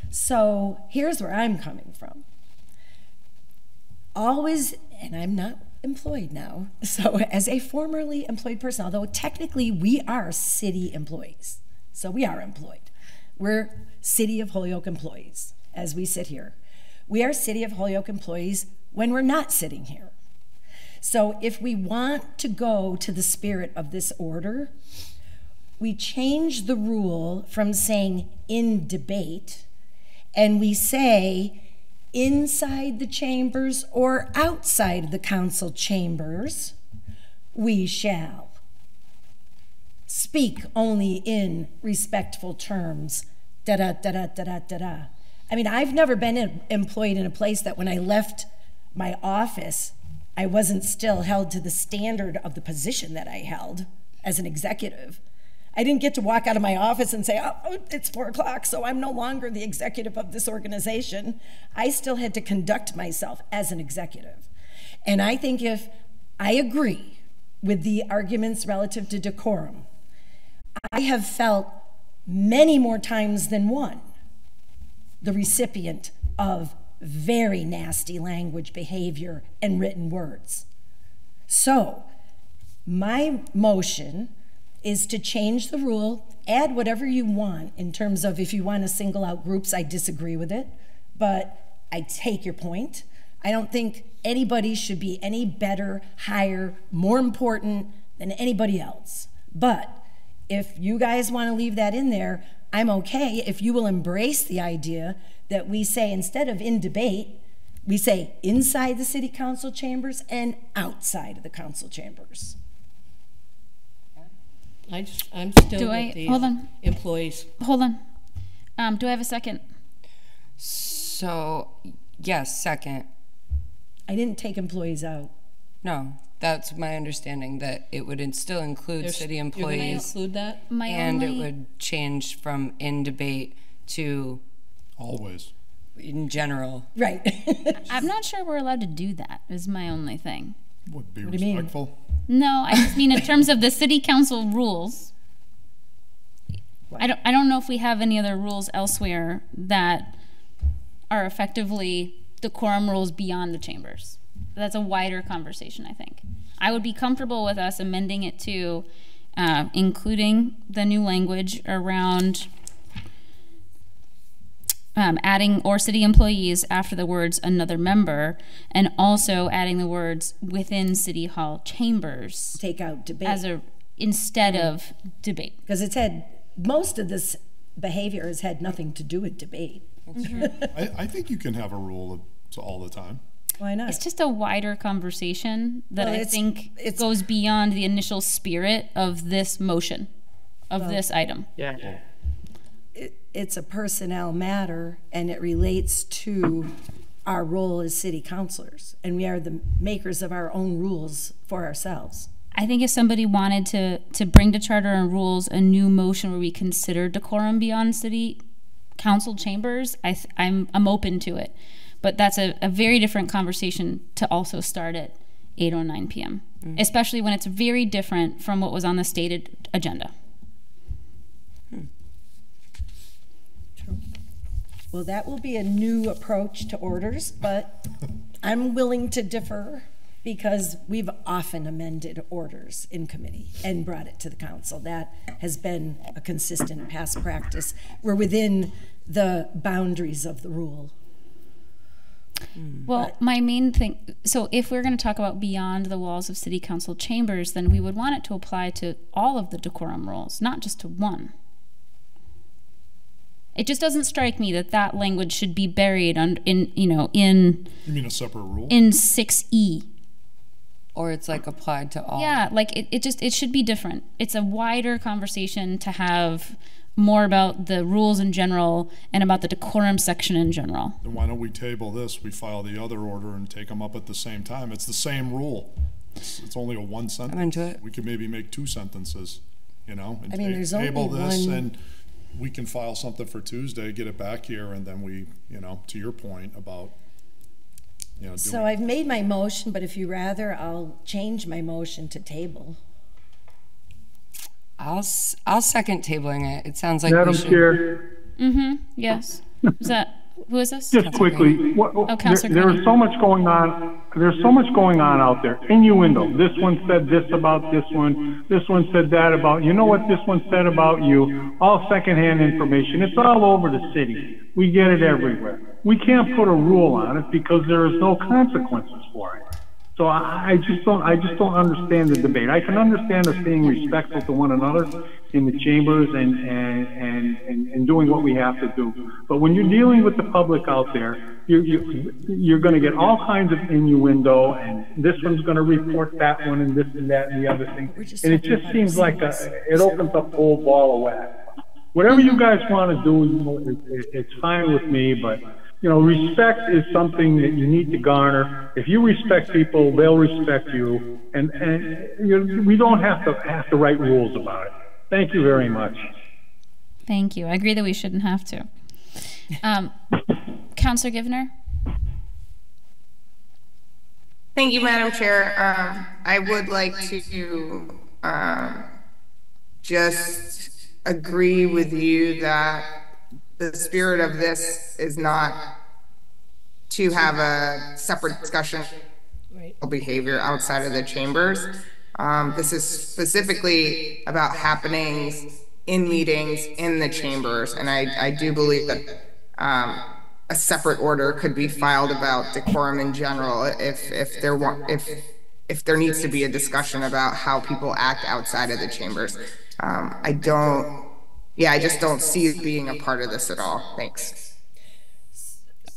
So here's where I'm coming from. Always, and I'm not employed now, so as a formerly employed person, although technically we are city employees, so we are employed. We're City of Holyoke employees as we sit here. We are City of Holyoke employees when we're not sitting here. So if we want to go to the spirit of this order, we change the rule from saying in debate, and we say inside the chambers or outside the council chambers, we shall speak only in respectful terms, da-da-da-da-da-da-da. I mean, I've never been employed in a place that when I left my office, I wasn't still held to the standard of the position that I held as an executive. I didn't get to walk out of my office and say, oh, it's 4 o'clock, so I'm no longer the executive of this organization. I still had to conduct myself as an executive. And I think if I agree with the arguments relative to decorum, I have felt many more times than one the recipient of very nasty language, behavior, and written words. So my motion is to change the rule, add whatever you want in terms of if you want to single out groups, I disagree with it, but I take your point. I don't think anybody should be any better, higher, more important than anybody else. But if you guys want to leave that in there, I'm okay if you will embrace the idea that we say instead of in debate, we say inside the city council chambers and outside of the council chambers. I'm still with the employees. Hold on. Do I have a second? So, yes, second. I didn't take employees out. No, that's my understanding, that it would still include city employees. You're going to include that? And it would change from in debate to always in general. Right. I'm not sure we're allowed to do that, is my only thing. Would be respectful. No, I just mean in terms of the city council rules. I don't know if we have any other rules elsewhere that are effectively decorum rules beyond the chambers. That's a wider conversation, I think. I would be comfortable with us amending it to including the new language around adding or city employees after the words another member, and also adding the words within city hall chambers. Take out debate. As a, instead of debate. Because it's had, most of this behavior has had nothing to do with debate. I think you can have a rule all the time. Why not? It's just a wider conversation that I think it goes beyond the initial spirit of this motion, of this item. Yeah. It's a personnel matter, and it relates to our role as city councilors, and we are the makers of our own rules for ourselves. I think if somebody wanted to bring to charter and rules a new motion where we consider decorum beyond city council chambers, I'm open to it. But that's a very different conversation to also start at 8:09 p.m., especially when it's very different from what was on the stated agenda. Well, that will be a new approach to orders, but I'm willing to defer because we've often amended orders in committee and brought it to the council. That has been a consistent past practice. We're within the boundaries of the rule. Well, my main thing, so if we're going to talk about beyond the walls of city council chambers, then we would want it to apply to all of the decorum rules, not just to one. It just doesn't strike me that that language should be buried in You mean a separate rule? In 6E. Or it's like applied to all. Yeah, like it should be different. It's a wider conversation to have more about the rules in general and about the decorum section in general. Then why don't we table this, we file the other order and take them up at the same time? It's the same rule. It's only a one sentence. I'm into it. We could maybe make 2 sentences, and I mean, there's table only this, one. and we can file something for Tuesday, get it back here, and then we, to your point about, So I've made my motion, but if you rather, I'll change my motion to table. I'll second tabling it. It sounds like Madam we should. Chair, Yes. Who is this? just quickly, Councilor there Greaney. is so much going on. There's so much going on out there. Innuendo. This one said this about this one. This one said that about you. Know what this one said about you? All secondhand information. It's all over the city. We get it everywhere. We can't put a rule on it because there is no consequences for it. So I just don't understand the debate. I can understand us being respectful to one another in the chambers and doing what we have to do. But when you're dealing with the public out there, you're going to get all kinds of innuendo, and this one's going to report that one, and this and that and the other thing. And it just seems like it opens up a whole ball of wax. Whatever you guys want to do, it's fine with me, but respect is something that you need to garner. If you respect people, they'll respect you, and we don't have to write rules about it. Thank you very much. Thank you. I agree that we shouldn't have to. Councilor GIVNER? Thank you, Madam Chair. I would like to just agree with you that the spirit of this is not to have a separate discussion of behavior outside of the chambers. This is specifically about happenings in meetings in the chambers, and I do believe that a separate order could be filed about decorum in general if there needs to be a discussion about how people act outside of the chambers. I just don't see it being a part of this at all. Thanks.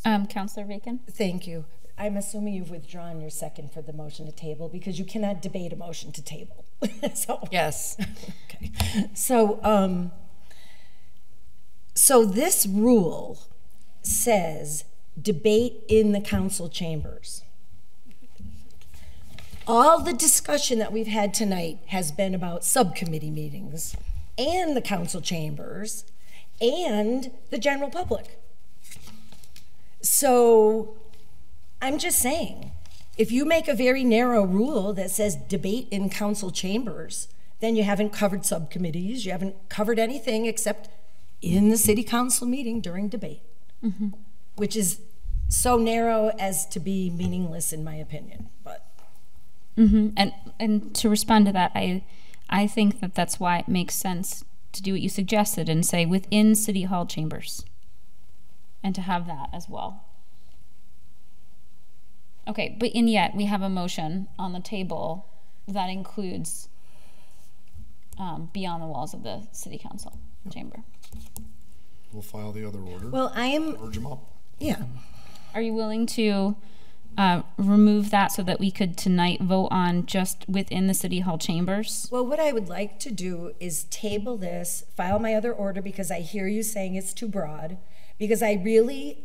Councilor Bacon? Thank you. I'm assuming you've withdrawn your second for the motion to table because you cannot debate a motion to table. Yes. Okay. So this rule says debate in the council chambers. All the discussion that we've had tonight has been about subcommittee meetings and the council chambers and the general public. So I'm just saying, if you make a very narrow rule that says debate in council chambers, then you haven't covered subcommittees, you haven't covered anything except in the city council meeting during debate, which is so narrow as to be meaningless in my opinion. But and to respond to that, I think that that's why it makes sense to do what you suggested and say within city hall chambers and to have that as well. Okay, but yet we have a motion on the table that includes beyond the walls of the city council chamber. We'll file the other order. Well, Merge them up. Yeah. Are you willing to remove that so that we could tonight vote on just within the city hall chambers? Well, what I would like to do is table this, file my other order because I hear you saying it's too broad, because I really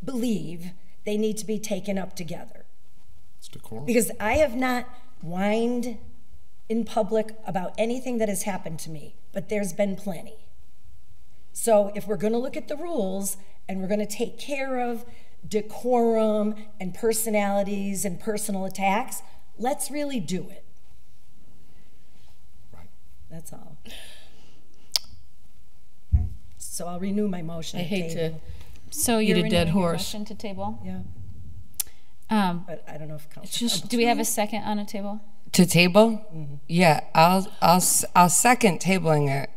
believe they need to be taken up together. It's decorum. Because I have not whined in public about anything that has happened to me, but there's been plenty. So if we're going to look at the rules and we're going to take care of decorum and personalities and personal attacks, let's really do it. Right. That's all. So I'll renew my motion. I hate to So you're beat a dead renewing your horse. motion to table? Yeah, but I don't know if council. just- Do we have a second on a table? To table? Yeah, I'll second tabling it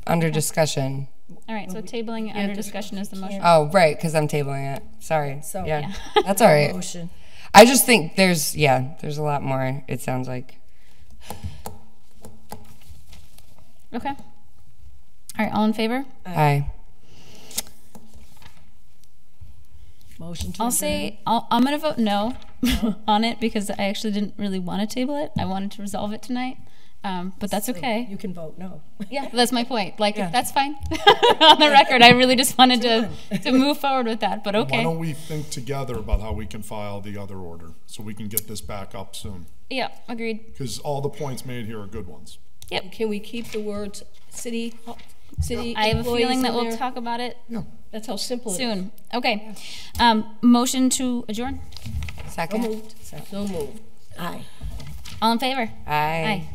under discussion. All right, so tabling it under discussion is the motion. Oh, right, because I'm tabling it. Sorry. So- yeah, that's all right. Motion. I just think there's a lot more, it sounds like. Okay. All right, all in favor? Aye. Motion to I'll adjourn. say I'm going to vote no on it because I actually didn't really want to table it. I wanted to resolve it tonight, but that's okay. You can vote no. Yeah, that's my point. Like, that's fine. On the record, I really just wanted to move forward with that, but okay. Why don't we think together about how we can file the other order so we can get this back up soon? Yeah, agreed. Because all the points made here are good ones. Yep. Can we keep the words city I have a feeling employees that in we'll there? talk about it That's how simple it is. soon. Okay. Motion to adjourn. Second? So moved. Aye. All in favor? Aye. Aye.